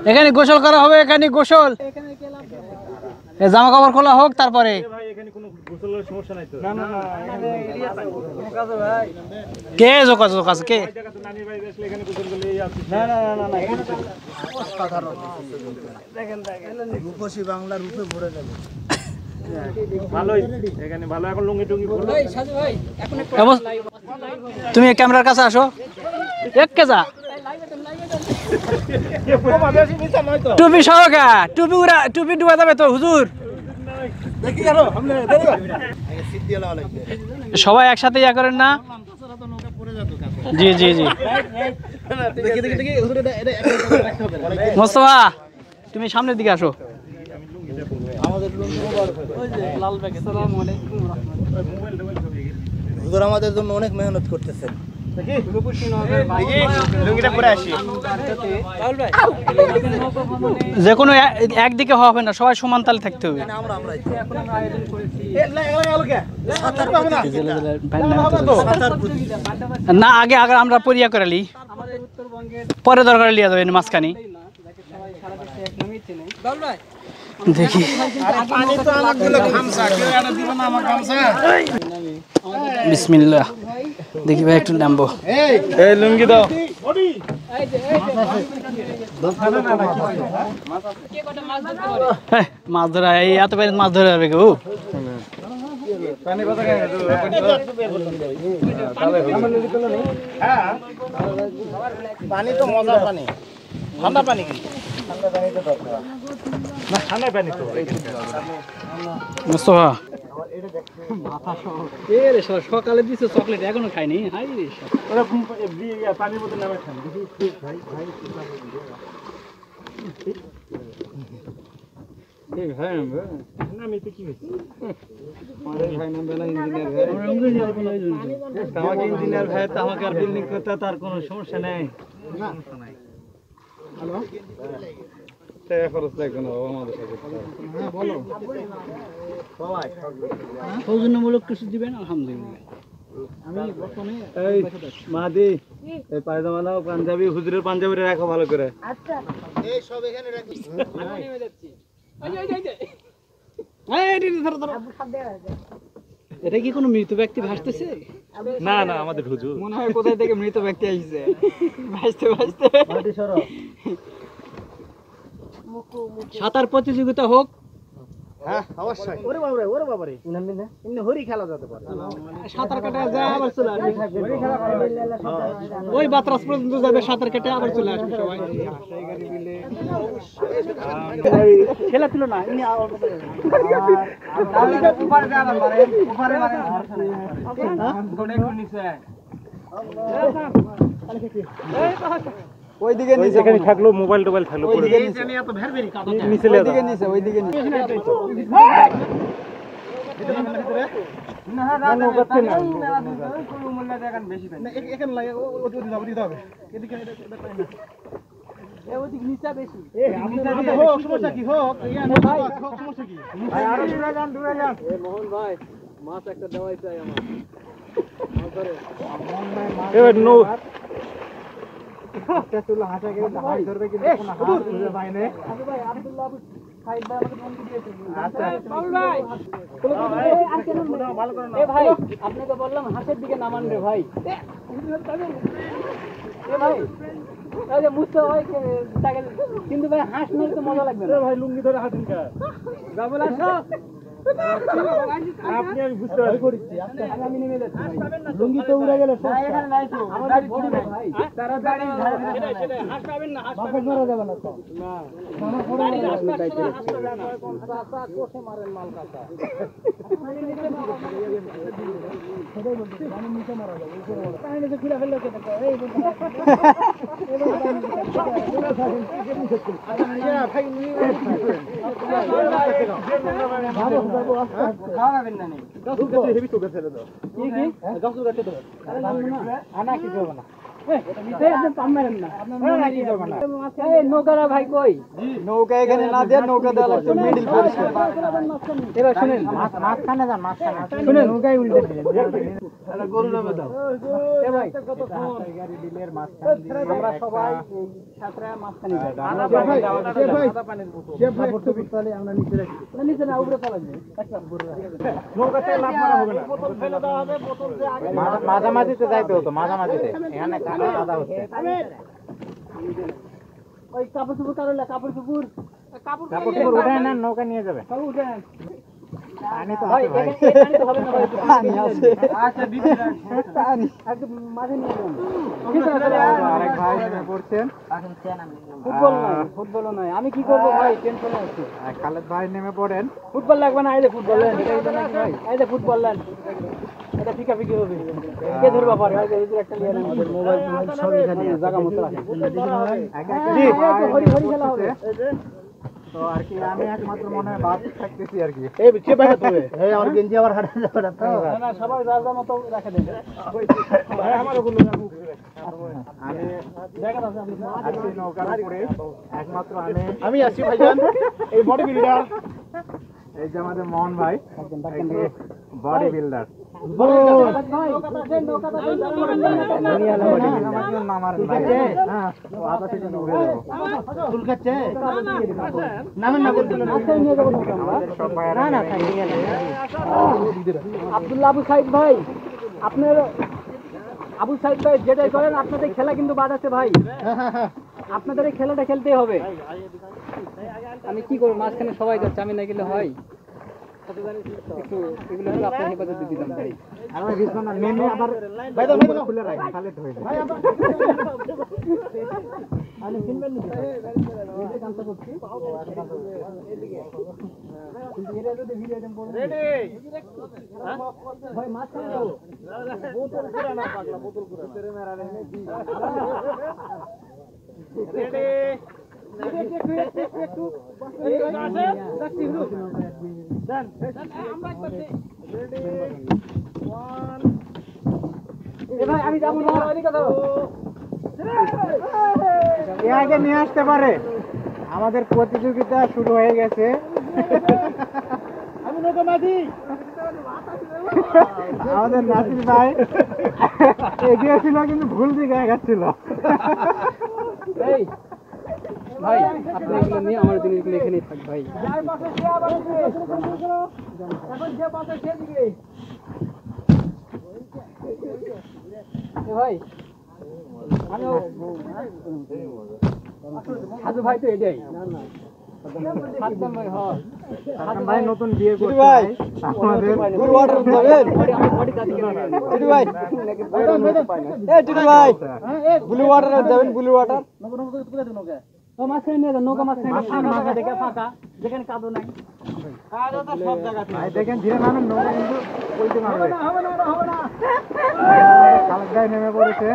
এখানে গোসল করা হবে, এখানে গোসল, জামা কাপড় খোলা হোক তারপরে। কে যোগাযোগ আছে কে? তুমি ক্যামেরার কাছে আসো, এক কে যা টুপি সহকা টুপি ডুবা যাবে তো হুজুর। সবাই একসাথে ইয়া করেন না। জি জি জি মোস্তফা তুমি সামনের দিকে আসো।
হুজুর আমাদের জন্য অনেক মেহনত করতেছেন।
যে কোনো একদিকে হবে না, সবাই সমান তালে থাকতে হবে। না আগে আগে আমরা পরিয়া করালি, পরে দরকার লিয়া যাবে মাঝখানি। দেখি বিসমিল্লাহ, দেখি ভাই একটু নামবো।
এই লুঙ্গি দাও।
মাছ ধরা এই এত বাইরে মাছ ধরে যাবে কেউ?
পানি তো মজার পানি, ঠান্ডা পানি কিন্তু
মুস্তফা সকালে দিচ্ছে চকলেট এখনো খাইনি। হাই রে
পানির মধ্যে নামে খান। নামিতে কি হয়েছে?
আমাকে ইঞ্জিনিয়ার ভাই তো আমাকে আর বিল্ডিং করতে তার কোনো সমস্যা নেই। টাকা খরচ লাগবে না আমাদের সাথে।
সৌজন্যমূলক কিছু দিবেন আলহামদুলিল্লাহ। আমি বর্তমানে
এই মাদি এই পায়জামা নাও, পাঞ্জাবি হুজুরের পাঞ্জাবিটা রাখো ভালো করে।
এই সব এখানে রাখি।
এটা কি কোনো মৃত ব্যক্তি ভাসতেছে?
না না আমাদের হুজুর।
মনে হয় কোথায় থেকে মৃত ব্যক্তি আসছে ভাসতে ভাসতে। সাঁতার প্রতিযোগিতা হোক।
হ্যাঁ অবশ্যই। ওরে বাবারে এমনি হরি খেলা যেতে পারে।
সাঁতার কাটা যায় আবার চলে আসবে। ওই বাতরাস পর্যন্ত যাবে, সাঁতার কেটে আবার চলে আসবে সবাই। খেলা ছিল না এমনি
ওইদিকে নিচে এখানে থাকলো, মোবাইল টোবাইল থাকলো পড়ে নিচে ওইদিকে নিচে
সমস্যা কি হোক
মোহন ভাই মাছ একটা দেওয়াই চাই আমার।
এবার নো
আপনাকে বললাম হাঁসের দিকে নামান রে ভাই। কিন্তু ভাই হাঁস মেরে তো মজা লাগবে না
ভাই। লুঙ্গি ধরে হাঁটেন কা? আপনি আমি বুঝতে পারছি।
আমি নেমে যাচ্ছি
লুঙ্গি তো উড়ে গেল।
এখানে নাই তো আমাদের বড় ভাই তাড়াতাড়ি হাঁস পাবেন না, হাঁস পাবেন
মারা যাবে না তো।
গাড়ির আশপাশে হাঁস পাবেন না। কাঁচা কোষে মারেন মাল কাঁচা। নৌকারা ভাই কই?
নৌকা এখানে না দিয়ে নৌকা দেওয়া লাগছে মিডিল পরিষ্কার।
এবার শুনেন
মাঝখানে যান, মাঝখানে
শুনেন নৌকায় উল্টে দিলেন।
গরু নামে দাও।
এ ভাই
গাড়ি ডিলের মাঝখানে
আমরা সবাই এই সাঁতরা মাঝখানে যাই।
আমরা নিচে রাখি।
না নিচে না উপরে ফেলা যায়।
নৌকাতে লাভ মারা হবে না।
বোতল ফেলে দেওয়া হবে, বোতল যে আগে
মাঝামাঝিতে যাইতে হতো, মাঝামাঝিতে এখানে কাদা হচ্ছে।
ওই কাপড় চুপুর কারো কাপড় চুপুর
কাপড় উঠে নেন, নৌকা নিয়ে যাবে।
সব উঠেন।
পানি তো
ভাই
আছে ভাই।
এই পানি তো হবে না ভাই
পানি আছে।
আচ্ছা দিদি
পানি।
একদম মাঝে নিয়ে যান
আরেক ভাই নেমে পড়ছেন।
ফুটবল নয় ফুটবলও নয় আমি কি করবো ভাই টেনশনে আছি
খালেদ ভাই নেমে পড়েন।
ফুটবল লাগবে না এই যে ফুটবল লেন এটা এটা নাকি ভাই এই যে ফুটবল লেন এটা ফিকাফিকি হবে কে ধরবা পারে এই যে এদের একটা নিয়ে নেন মোবাইল সব এখানে জায়গা মতো রাখেন হরি হরি খেলা হবে
তো আর কি আমি একমাত্র মনে হয় বাদ থাকতেছি আর কি।
এই কে বাইরে তবে এই আমার গেঞ্জি আবার হাঁটা যাবে না তো না সবাই যার যার মতো রাখে দেন ভাই আমারও গুলো
আমি
দেখেন আছে আপনি
আছি নৌকার উপরে, একমাত্র
আমি আছি ভাইজান এই বডি বিল্ডার
এই যে আমাদের মোহন ভাই বডি বিল্ডার। নামার ভাই হ্যাঁ আধা থেকে উঠে যাবো।
ফুল খাচ্ছে নামেন না বলতে নিয়ে যাবো
আমাদের সব ভাইয়েরা
না না আব্দুল্লাহ আবু সাইদ ভাই আপনার আবু সাইদ ভাই যেটাই করেন আপনাদের খেলা কিন্তু বাদ আছে ভাই আপনাদের এই খেলাটা খেলতেই হবে আমি কি করবো মাঝখানে সবাই যাচ্ছে আমি না গেলে হয় একটু এগুলো হলো আপনার হেফাজতে দিতাম ভাই
আর ভাই বিছনা না নেমে আবার খুলে রাখি তাহলে হয়ে যায়।
আমি চিনবেন নাকি এই কামটা করছি কিন্তু এরা যদি ভিডিও দেন বলুন ভাই মাঝখানে যাও বোতল পুরা না পাগলা বোতল পুরা তেরে মেরা রে রেডি একটু আছে দেখছি হলো ডান আমরা করতে রেডি 1 এ ভাই আমি যাব না ওইদিকে দাও
এ আগে নিয়ে আসতে পারে। আমাদের প্রতিযোগিতা শুরু হয়ে গেছে।
আমি নৌকা মাঝি
আমাদের নাসির ভাই এগিয়ে ছিল কিন্তু ভুল দিকে এগাচ্ছিল।
এই ভাই আপনি এগুলো নিয়ে আমার জিনিসগুলো এখানেই থাক ভাই এখন যে পাশে সে দিকে ভাই আমি হাজু ভাই তো এটাই হাসান ভাই হয়
হাসান ভাই নতুন বিয়ে করছে ভাই। আমাদের
ব্লু ওয়াটার যাবেন আমি বডি কাটি টিটু ভাই এই টিটু ভাই ব্লু ওয়াটার যাবেন ব্লু ওয়াটার ও মাছখানে নিয়ে যান নৌকা মাছখানে দেখে ফাঁকা যেখানে কাদো নাই
সব জায়গাতে ভাই দেখেন ধীরে নামেন, নৌকা কিন্তু বলতে পারবে।
হবে না
খালেদ ভাই নেমে পড়েছে।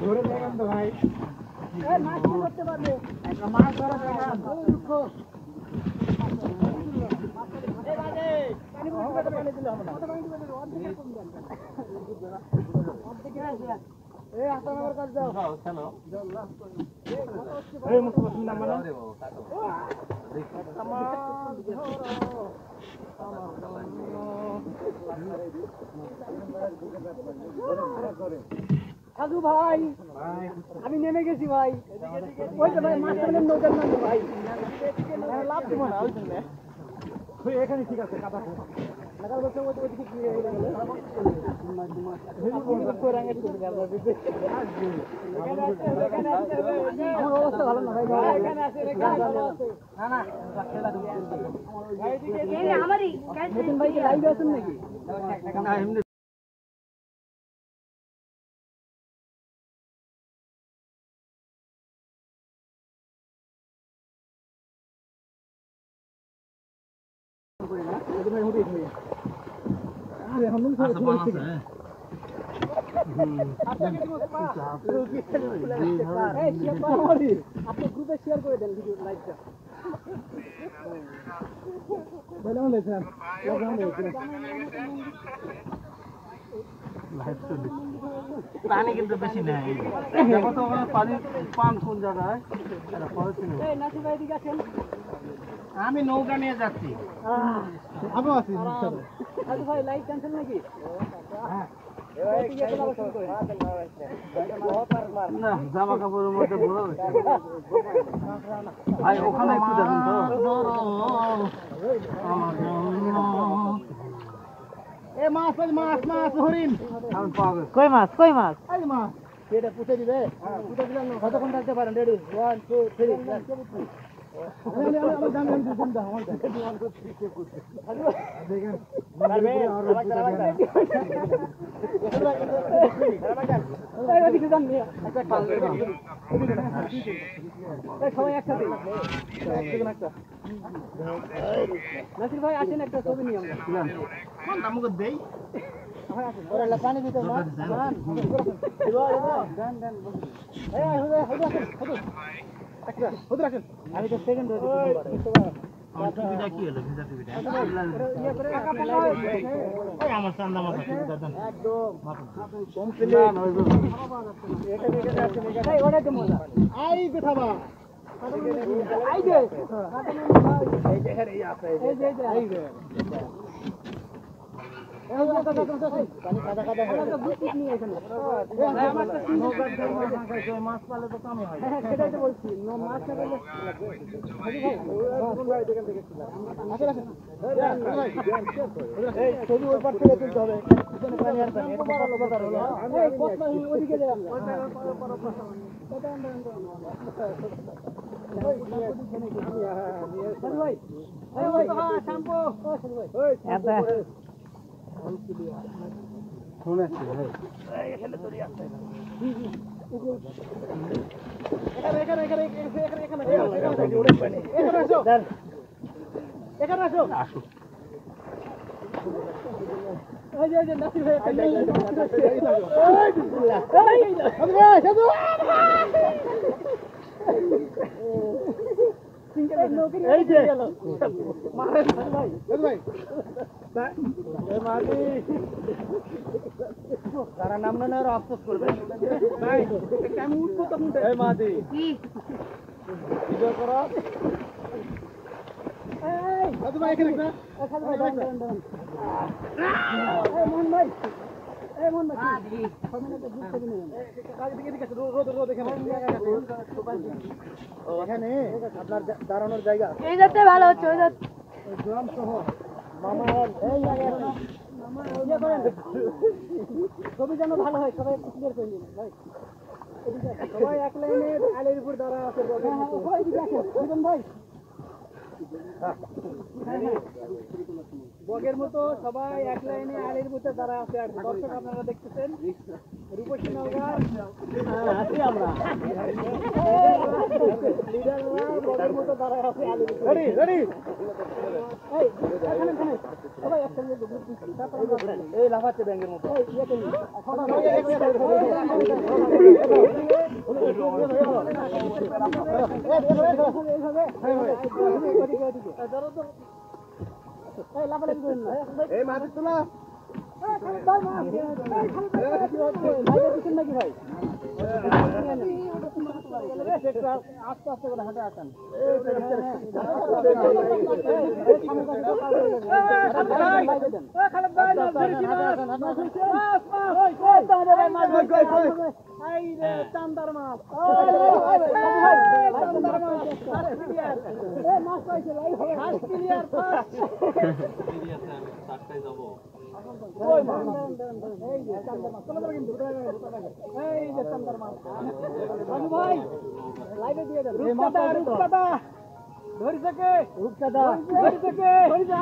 ধরে দেখেন তো ভাই।
সাধু ভাই আমি নেমে গেছি ভাই ওই তো ভাই মাঝখানে নৌকার নামবো ভাই লাভ দিব না ওই জন্য এখানে ঠিক আছে কাদা লাগার বছর ওইদিকে কি হয়ে গেল আমার অবস্থা ভালো না ভাই এখানে আছে না না নতুন ভাই কি লাইভে আছেন নাকি আপনি গ্রুপে শেয়ার করে দেন ভিডিও লাইভটা
পানি কিন্তু বেশি নেই। দেখো তো ওখানে পানি পান কোন জায়গায়?
নাসির ভাই দিকে আছেন
আমি নৌকা নিয়ে যাচ্ছি।
আমিও আছি।
সাধু ভাই লাইভ ক্যান্সেল নাকি
না জামা কাপড়ের মধ্যে ভরা হয়েছে ভাই ওখানে একটু দেখুন তো
এ মাছ মাছ মাছ হরিণ
আমি পাওয়া গেছে
কই মাছ
এই মাছ এটা পুঁতে দিবে পুঁতে দিলাম কতক্ষণ থাকতে পারেন রেডি 1 2 3
সবাই একসাথে নাসির ভাই আসেন একটা ছবি নিয়ে আমরা
আমাকে দেই পানি দিতে আমি তো সেকেন্ড আমার চান্দা মাথা একদম আই দেখাবা আই দে এই যে এই আছে এই যে মাছ পালে তো কামে হয় সেটাই তো বলছি মাছ না পেলে ছবি ওই পার থেকে তুলতে হবে পানি আর পানি ওদিকে এখানে আসো তারা নাম না আফসোস করবে আমি উঠবো তখন ভিডিও করো এখানে আপনার দাঁড়ানোর জায়গা
এই যাতে ভালো হচ্ছে ওই যাতে
গ্রাম শহর মামার এই জায়গায় ছবি যেন ভালো হয় সবাই ক্লিয়ার করে নিন ভাই সবাই এক লাইনে আলের উপর দাঁড়া আছে ভাই বগের মতো সবাই এক লাইনে আলের মতো দাঁড়া আছে আর দর্শক আপনারা দেখতেছেন রূপসী নওগাঁ আছি আমরা লিডাররা বগের মতো দাঁড়া আছে আলের উপর রেডি রেডি এই এখানে এখানে সবাই একসঙ্গে এই লাফাচ্ছে ব্যাঙের মতো এই মাছ তোলা নাকি ভাই আস্তে আস্তে করে হাঁটে আসেন চান্দার মাছ মাছ পাইছে ভাই লাইভে দিয়ে দেন রূপকাদা ধরি থেকে রূপকাদা ধরি থেকে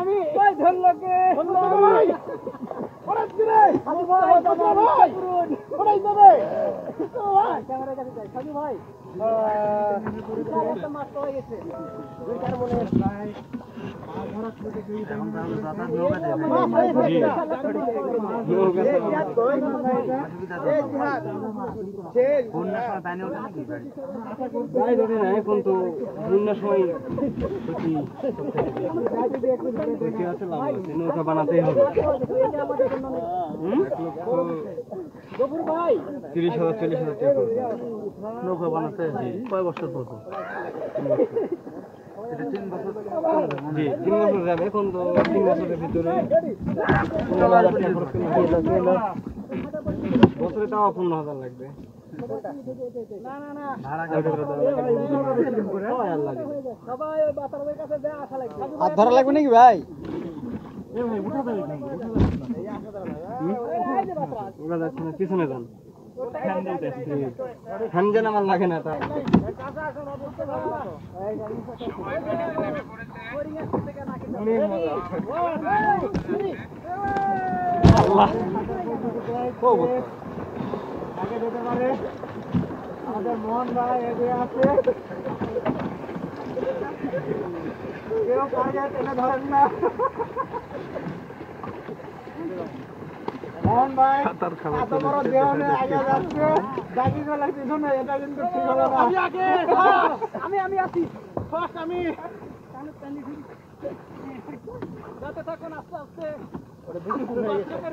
আমি ওই ধরলো কে ভাই ওরাই দিবে ওরাই দেবে ক্যামেরার কাছে যাই সাজু ভাই একটা মাছ পাওয়া গেছে দুইটার মনে ভাই
এখন তো বন্যার সময় নৌকা বানাতেই হবে 30,000 40,000 টাকা নৌকা বানাতে কয় বছর পর এটা 3 বছর জি 3 বছর যাবে এখন তো 3 বছরের ভিতরে
বছরে তাও 15,000 লাগবে।
হাত ধরা লাগবে নাকি ভাই?
ওরা যাচ্ছে না, পিছনে যান। ফ্যান যেন আমার লাগে না তা। আল্লাহ
আগে যেতে পারে আমাদের মোহন ভাই এগিয়ে আছে। কেউ কাজে টেনে ধরেন না। মোহন ভাই এত বড় দেহ নিয়ে আগে যাচ্ছে, বাকি গুলো পিছনে, এটা কিন্তু ঠিক হলো না। আমি আগে, আমি আছি ফার্স্ট। আমি যাতে থাকুন আস্তে আস্তে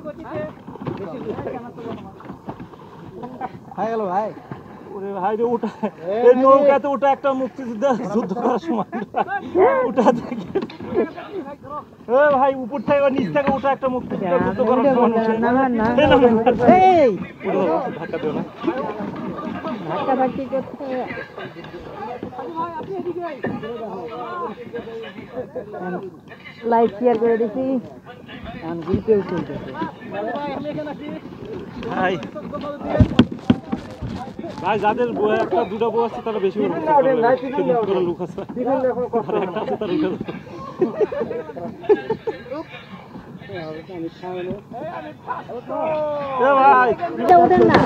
গতিতে। হয়ে গেল ভাই।
ওরে ভাই রে, ওটা এই নৌকাতে ওটা একটা মুক্তিযুদ্ধ যুদ্ধ করার সময় ওটা দেখে এ ভাই উপর থেকে বা নিচ থেকে ওটা একটা মুক্তিযুদ্ধ যুদ্ধ করার সময় এই ধাক্কা দিও না,
ধাক্কা ধাক্কি করতে লাইক শেয়ার করে দিছি। ভিডিও চলতেছে
ভাই ভাই যাদের একটা দুটো বউ আছে তারা বেশি করে লোক আছে, আর একটা আছে তার উঠে ভাই
ওঠেন না।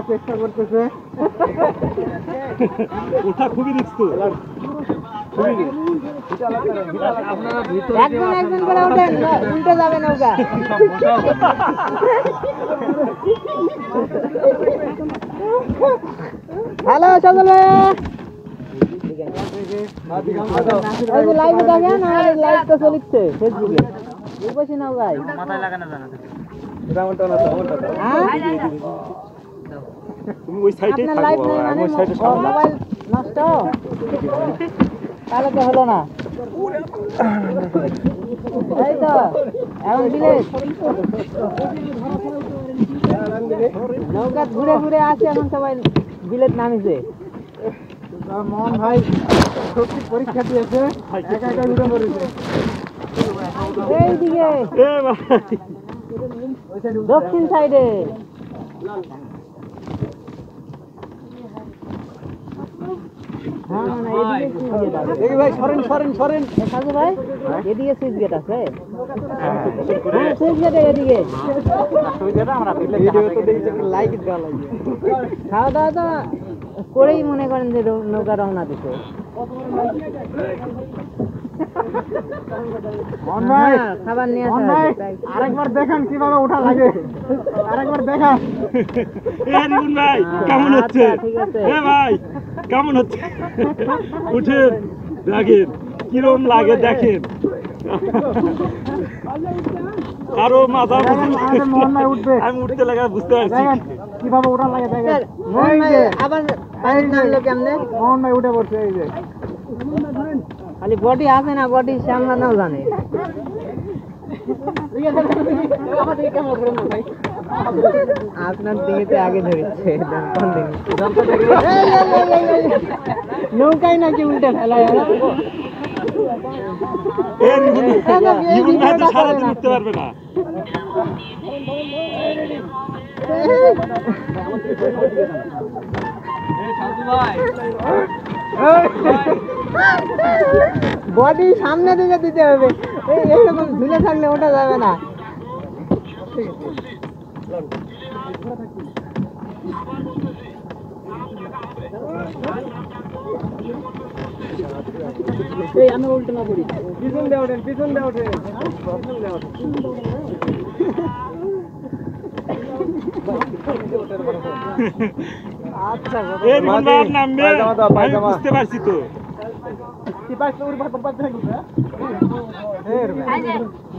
চেষ্টা করতেছে।
ওটা খুবই রিস্ক তো,
একজন একজন করে ওঠেন, উল্টে যাবে নৌকা। হ্যালো সকলে, লাইভে দেখেন, আমাদের লাইভ তো চলছে ফেসবুকে। বসে নৌকায় মাথায় লাগানো জানা
তুমি ওই সাইডে
আপনার লাইভ
থাকো,
নেই
আমি
মানে
ওই সাইডে
মোবাইল নষ্ট, তাহলে তো হলো না। এই তো এখন বিলেত নৌকা ঘুরে ঘুরে আসে, এখন সবাই বিলেত নামিছে।
মোহন ভাই সত্যি পরীক্ষা দিয়েছে, একা একা ঘুরে পড়েছে।
এইদিকে
এ ভাই
দক্ষিণ সাইডে
দেখি ভাই, সরেন সরেন সরেন।
সাজু ভাই, এদিকে সুইচ গেট আছে। হ্যাঁ সুইচ গেটে এদিকে
ভিডিও তো দেখছি লাইক দেওয়া লাগবে।
খাওয়া দাওয়া তো করেই মনে করেন যে নৌকা রওনা দিতে।
মোহন ভাই,
খাবার নিয়ে
মোহন
আসা
ভাই,
হয়েছে।
আরেকবার দেখান কিভাবে ওঠা লাগে, আরেকবার দেখান।
এ রিবুন ভাই কেমন হচ্ছে?
আচ্ছা, ঠিক আছে।
এ ভাই কেমন হচ্ছে? উঠেন দেখেন কিরম লাগে, দেখেন আরো মাজা
আমাদের মোহন ভাই উঠবে,
আমি উঠতে লাগা বুঝতে পারছি।
দেখেন কিভাবে ওঠা লাগে দেখেন।
মোহন
এই
ভাই
যে
আবার পানি নামলো কেমনে?
মোহন ভাই উঠে পড়ছে, এই যে
খালি বডি আছে না, বডি সামলানো জানে। আপনার দিকে আগে ধরেছে নৌকায় নাকি উল্টে ফেলা।
এ রিবুন ভাই তো সারাদিন উঠতে পারবে না।
বডি সামনে দিকে দিতে হবে, এইরকম ঝুলে থাকলে ওটা যাবে না। আমি উল্টে না পড়ি,
পিছন দিয়ে ওঠেন, পিছন দিয়ে ওঠেন, পিছন দিয়ে ওঠেন।
এ রিবুন ভাই নামবে, আমি বুঝতে পারছি তো।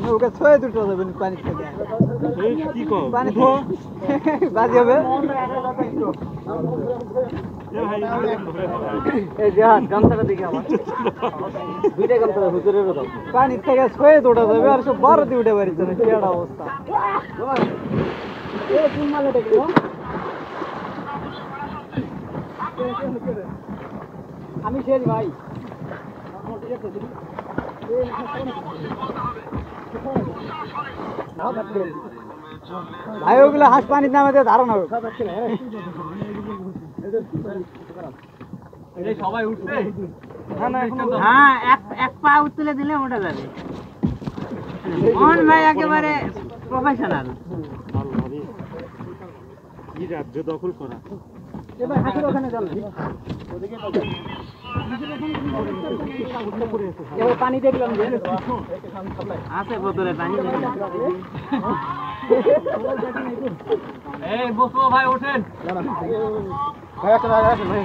নৌকা ছয় দুটো যাবেন পানি থেকে
এই কি কও
পানি
উঠো
বাজি হবে
এ ভাই
এই যে হাত গামছাটা দেখে আমার দুইটা গামছা হুজুরের দাও পানি থেকে ছয় দুটো যাবে আর সব 12 দিয়ে উঠে পারিছে না কি একটা অবস্থা এ কোন মালে দেখলো আমি শেষ ভাই ভাই ওগুলো হাঁস পানির নামে দিয়ে ধারণ হবে
সবাই উঠবে
হ্যাঁ এক পা উতলে দিলে ওটা যাবে মোহন ভাই একেবারে প্রফেশনাল
কি রাজ্য দখল করা
এবার হাঁসের ওখানে চল এবার পানি দেখলাম যে
আছে বোতলে পানি
এই বসো ভাই ওঠেন
ভাই একটা ভাই আসেন ভাই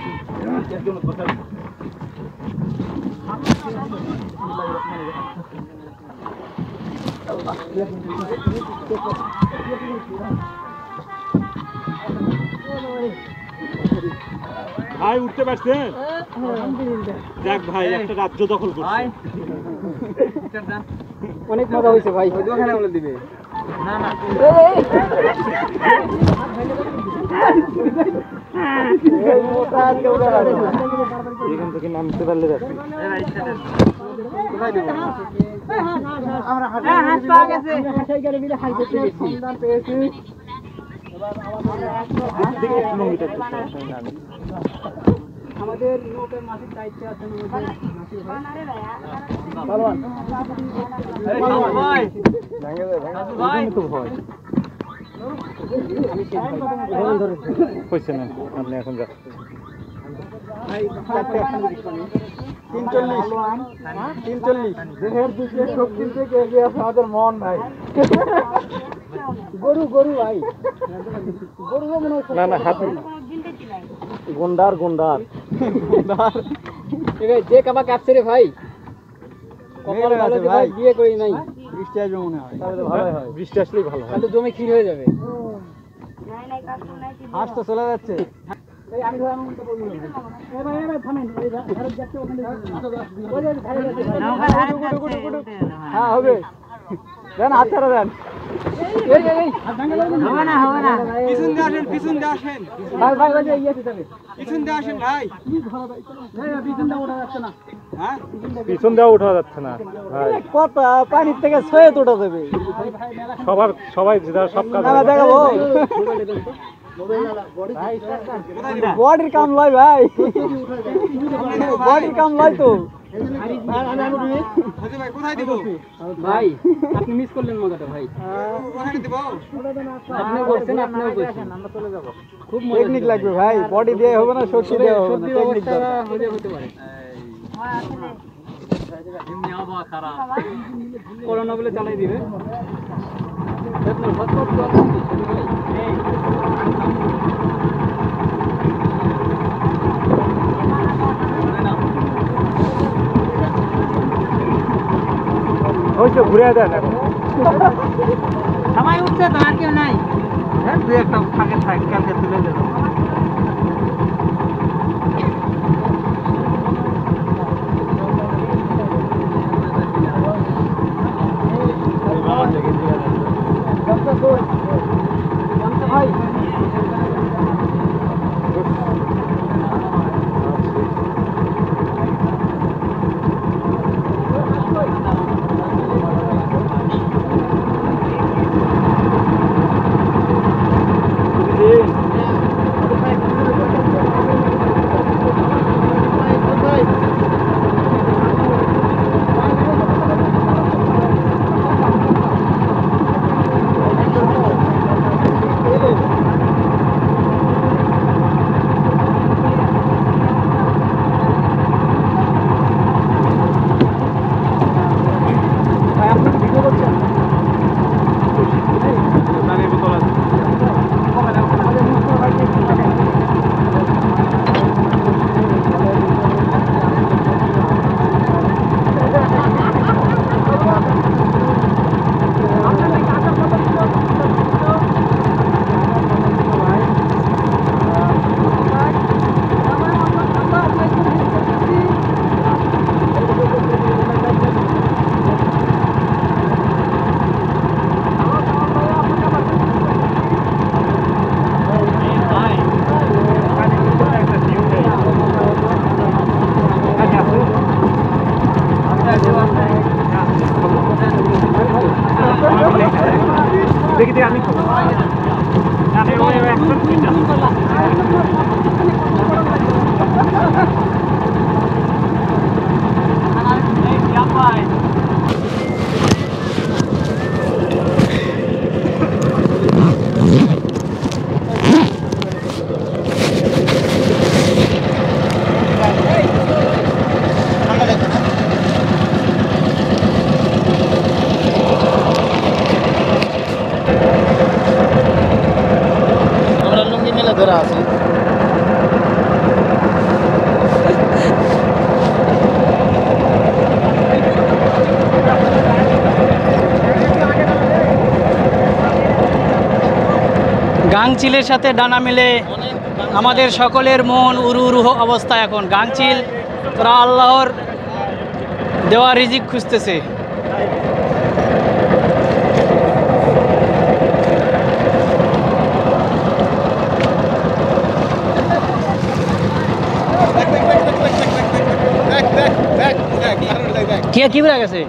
ভাই উঠতে পারছেন দেখ ভাই একটা রাজ্য দখল করছে
অনেক মজা হয়েছে ভাই ওখানে বলে দিবে
না না
এখান থেকে নামতে পারলে যাচ্ছে
আমরা
হাঁস পাওয়া গেছে
হাঁসাই গেলে মিলে হাঁস ধরতে গেছি সন্ধান পেয়েছি
কিলোমিটার
আমাদের নৌকার মাসির দায়িত্বে আছেন
তো ভয় হয়েছে না আপনি এখন যাচ্ছেন
43 দেহের দিকে শক্তির থেকে এগিয়ে আছে আমাদের মন ভাই গরু গরু ভাই গরু মনে হয়
না না হাতি গুন্ডার গুন্ডার
যে কাবা কাটছে রে ভাই কপাল ভালো যে ভাই বিয়ে করি নাই বৃষ্টি আসবে মনে হয় তাহলে তো ভালোই হয়
বৃষ্টি আসলেই ভালো হয়
তাহলে জমি ক্ষীর হয়ে যাবে হাঁস তো চলে যাচ্ছে এই আমি ধর আমি তো বলবো এবার থামেন এই ভারত যাচ্ছে ওখানে ওই যে ধারে যাচ্ছে ভাই
নৌকা ধারে যাচ্ছে
হ্যাঁ হবে দেন হাত ছাড়া দেন এই
হবে না
পিছন দিয়ে আসেন ভাই ভাই ভাই ইয়েতে যাবে পিছন দিয়ে আসেন ভাই পিছন দিয়ে ওঠা যাচ্ছে না হ্যাঁ
পিছন দেওয়া উঠা যাচ্ছে না ভাই
কত পানির থেকে ছয়ে তোটা যাবে
সবাই সব কাজ
না দেখাবো বডির কাম লয় ভাই বডির কাম লয় তো ভাই আপনি মিস করলেন মজাটা ভাই আপনি বলছেন আপনিও বলছেন আমরা চলে যাব খুব টেকনিক লাগবে ভাই বডি দিয়ে হবে না শক্তি দিয়ে হবে না টেকনিক হতে পারে করোনা বলে চালাই দিবে
হয়েছে ঘুরে দেন এখন
সবাই উঠছে তো আর কেউ নাই
তুই একটা ফাঁকে থাক কালকে তুলে দেবো ভাই
দিয়ে আমি খাবো আমি ওই একটা দুইটা
আমরা লুঙ্গি মেলে ধরে আছি।
গাংচিলের সাথে ডানা মেলে আমাদের সকলের মন উরু উরু অবস্থা এখন। গাংচিল তারা আল্লাহর দেওয়া রিজিক খুঁজতেছে। কে কি বেড়ে গেছে?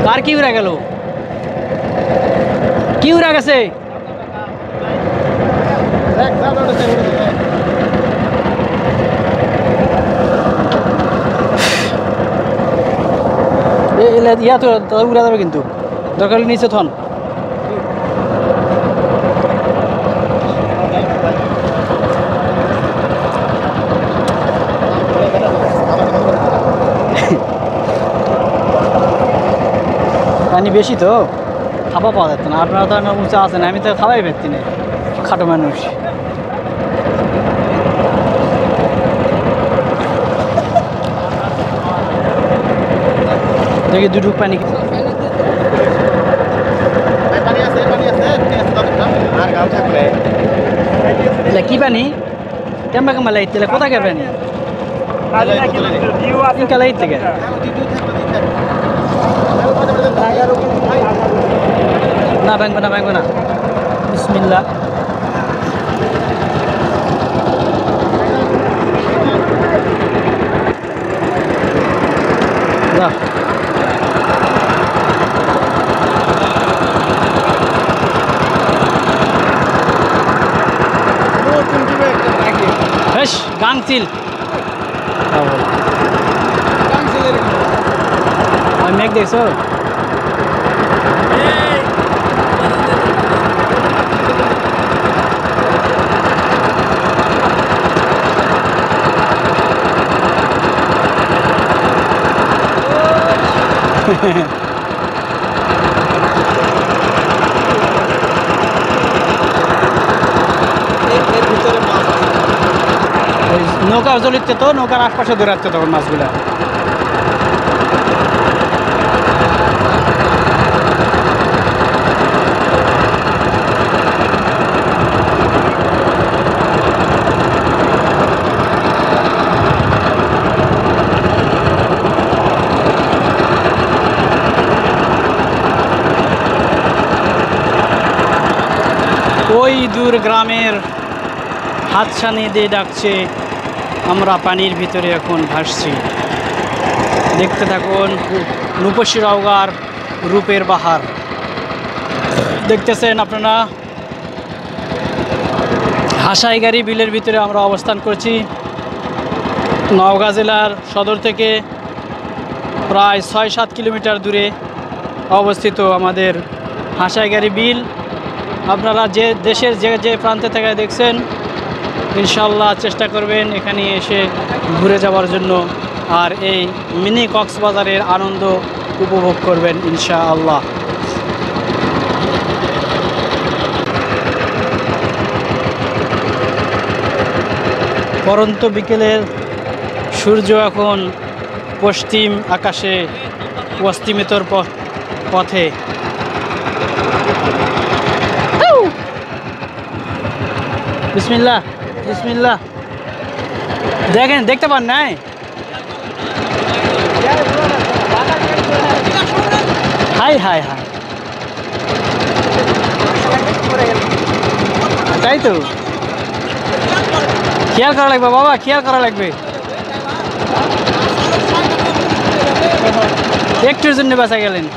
কার কি উড়া গেল? কি উড়া গেছে? ইয়া তো উড়া যাবে কিন্তু দরকার হলে নিচে থন। পানি বেশি তো খাওয়া পাওয়া যাচ্ছে না। আপনারা তো উঁচা আছেন, আমি তো খাওয়াই পারছি না, খাটো মানুষ। দেখি দুটুক পানি কি পানি কেমবা কেমবা লাইট কোথায় গে পানি লাইট থেকে না ভাঙবো না ভাঙবো না। বিসমিল্লাহ। বেশ গাংচিল মেঘ দেখছো? নৌকা চলিচ্ছে তো, নৌকার আশপাশে দৌড়াচ্ছে তখন মাছগুলা। ওই দূর গ্রামের হাতছানি দিয়ে ডাকছে, আমরা পানির ভিতরে এখন ভাসছি। দেখতে থাকুন রূপসী নওগাঁর রূপের বাহার। দেখতেছেন আপনারা হাসাইগাড়ি বিলের ভিতরে আমরা অবস্থান করছি। নওগাঁ জেলার সদর থেকে প্রায় ৬-৭ কিলোমিটার দূরে অবস্থিত আমাদের হাসাইগাড়ি বিল। আপনারা যে দেশের যে প্রান্তে থেকে দেখছেন ইনশাল্লাহ চেষ্টা করবেন এখানে এসে ঘুরে যাওয়ার জন্য, আর এই মিনি কক্সবাজারের আনন্দ উপভোগ করবেন ইনশাআল্লাহ। পরন্ত বিকেলের সূর্য এখন পশ্চিম আকাশে পশ্চিমেতর পথে। বিসমিল্লাহ বিসমিল্লাহ। দেখেন, দেখতে পান নাই? হাই হাই হাই, তাই তো খেয়াল করা লাগবে বাবা, খেয়াল করা লাগবে। একটুর জন্য বাঁচা গেলেন।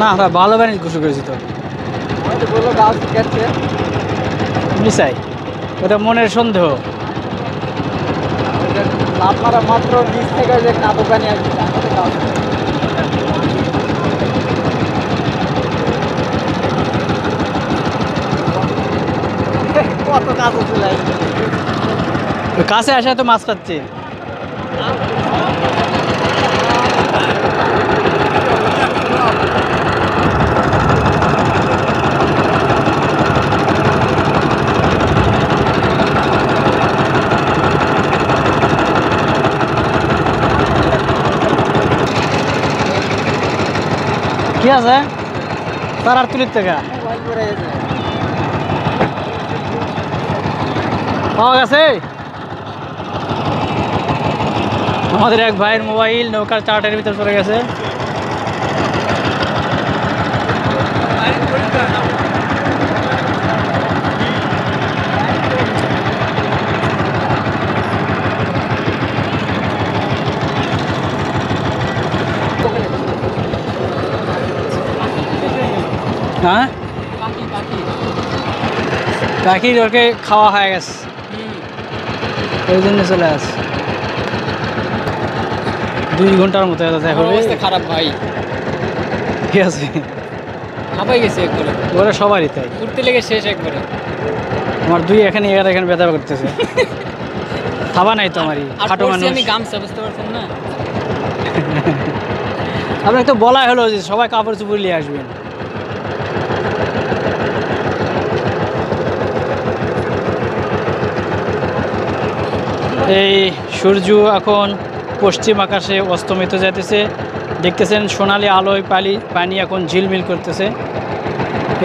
না আমরা ভালো ব্যানিস গোসল করেছি তো মিশাই, ওটা মনের সন্দেহ।
আপনারা মাত্র নিচ থেকে যে কাদো পানি আসবে কত কাদো চলে আসবে।
কাছে আসা তো মাছ পাচ্ছে। কি আছে তার আর তুলির থেকে পাওয়া গেছে। আমাদের এক ভাইয়ের মোবাইল নৌকার চার্টের ভিতর চলে গেছে। হ্যাঁ পাখির ওকে খাওয়া হয়ে গেছে, ওই জন্য চলে আসে। 2 ঘন্টার মতো
খারাপ ভাই,
ঠিক আছে
হাঁপাই গেছে একবারে,
ওরা সবারই তাই।
ঘুরতে লেগে শেষ একবারে।
আমার এখানে ব্যথা করতেছে। খাবা নাই তো আমারই খাটো মানুষ।
আমি গামছা, বুঝতে পারছেন না?
আপনাকে তো বলাই হলো যে সবাই কাপড় চোপড় নিয়ে আসবেন। এই সূর্য এখন পশ্চিম আকাশে অস্তমিত যাইতেছে। দেখতেছেন সোনালি আলোয় পানি এখন ঝিলমিল করতেছে।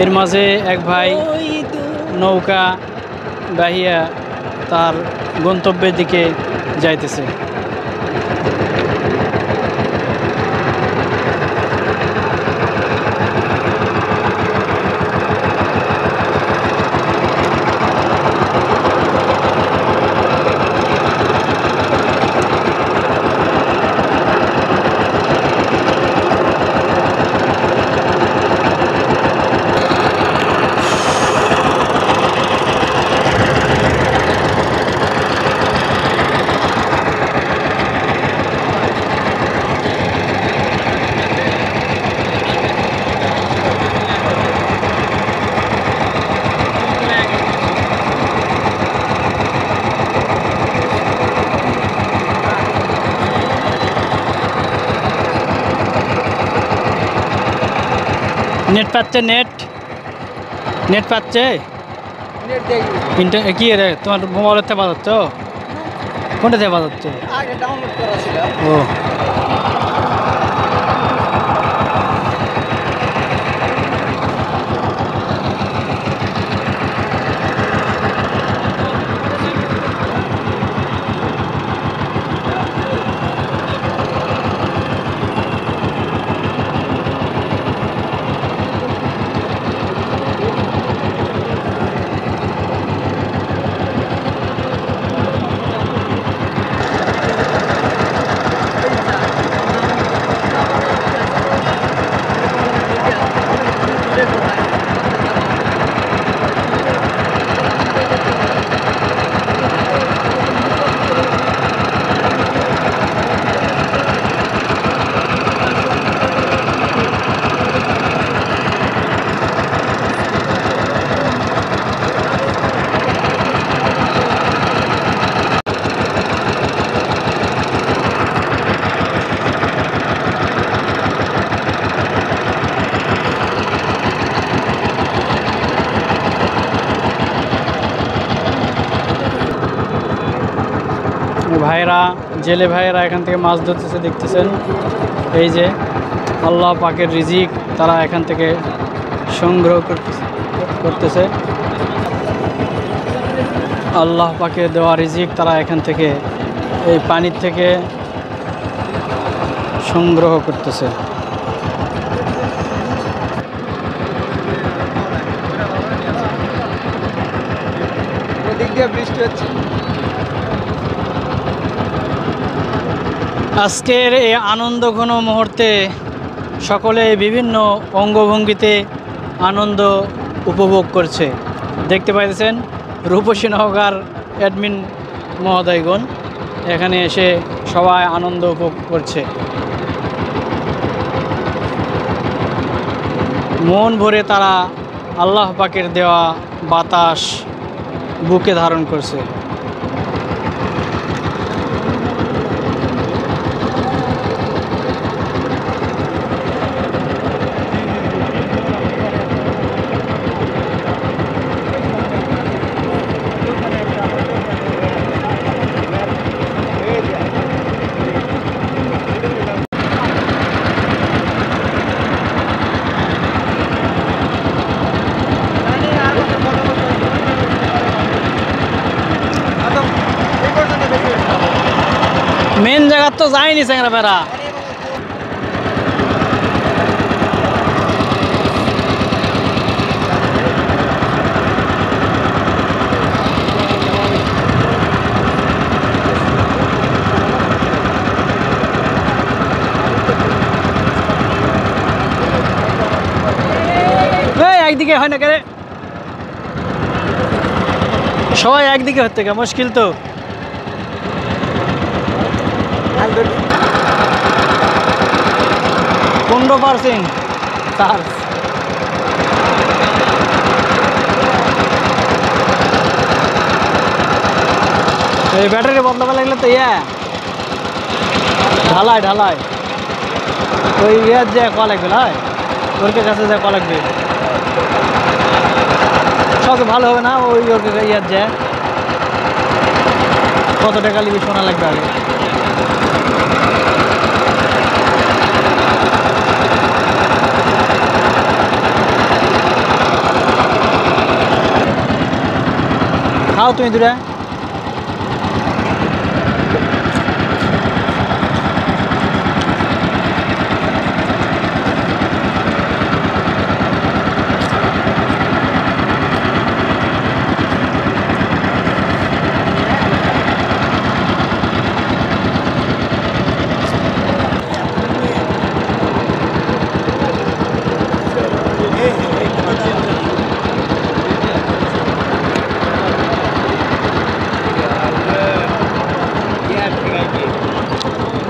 এর মাঝে এক ভাই নৌকা বাহিয়া তার গন্তব্যের দিকে যাইতেছে। নেট পাচ্ছে, নেট পাচ্ছে। কি রে তোমার মোবাইলের থেকে বাজাচ্ছ? কোনটা থেকে বাজাচ্ছ?
আগে ডাউনলোড করা ছিল।
ও ভাইরা, জেলে ভাইয়েরা এখান থেকে মাছ ধরতেছে, দেখতেছেন। এই যে আল্লাহ পাকের রিজিক তারা এখান থেকে সংগ্রহ করতেছে। আল্লাহ পাকের দেওয়া রিজিক তারা এখান থেকে এই পানির থেকে সংগ্রহ করতেছে। আজকের এই আনন্দঘন মুহূর্তে সকলে বিভিন্ন অঙ্গভঙ্গিতে আনন্দ উপভোগ করছে। দেখতে পাইতেছেন রূপসী নওগাঁর অ্যাডমিন মহোদয়গণ এখানে এসে সবাই আনন্দ উপভোগ করছে। মন ভরে তারা আল্লাহ পাকের দেওয়া বাতাস বুকে ধারণ করছে। মেন জায়গা তো যায়নি চ্যাংরা বেড়া। একদিকে হয় না কে, সবাই একদিকে হতে গে মুশকিল তো। 15% চার্জ। এই ব্যাটারি বদলাতে লাগলে তো ঢালাই ঢালাই ওই ইয়ার যে কল লাগবে না, ওর কাছে যে কল লাগবে সব ভালো হবে না। ওই ওর ইয়ার যে কত টাকা লিখে শোনা লাগবে আগে। খাও তুমি দূরে।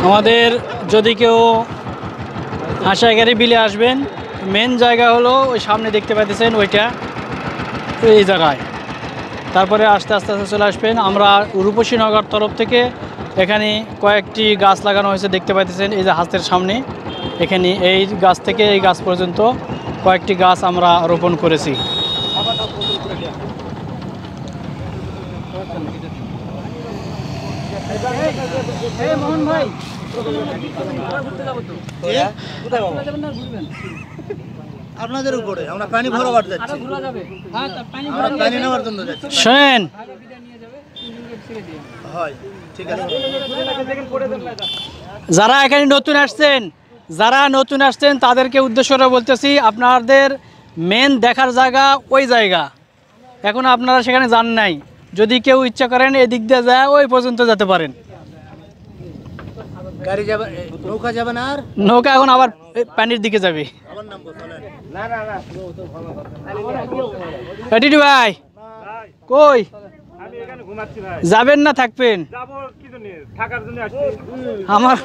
আমাদের যদি কেউ হাঁসাইগাড়ি বিলে আসবেন, মেন জায়গা হলো ওই সামনে দেখতে পাইতেছেন ওইটা, এই জায়গায়। তারপরে আস্তে আস্তে আস্তে চলে আসবেন। আমরা রূপসী নগর তরফ থেকে এখানে কয়েকটি গাছ লাগানো হয়েছে, দেখতে পাইতেছেন এই যে হাতের সামনে। এখানে এই গাছ থেকে এই গাছ পর্যন্ত কয়েকটি গাছ আমরা রোপণ করেছি।
মোহন ভাই
আপনাদের উপরে আমরা পানি ভরাবার যাচ্ছি, পানি নেওয়ার জন্য যাচ্ছি।
শোনেন,
হয় ঠিক আছে।
যারা এখানে নতুন আসছেন তাদেরকে উদ্দেশ্য করে বলতেছি, আপনাদের মেন দেখার জায়গা ওই জায়গা। এখন আপনারা সেখানে যান নাই, যদি কেউ ইচ্ছা করেন এদিক দিয়ে যায় ওই পর্যন্ত যেতে পারেন।
গাড়ি যাবে, নৌকা যাবে না, আর
নৌকা এখন আবার পানির দিকে যাবে।
আমার নাম বলেন।
টিটু ভাই কই
আমি এখানে ঘুমাচ্ছি ভাই।
যাবেন না থাকবেন?
যাবো কি জন্য? থাকার জন্য আসছি।
আমার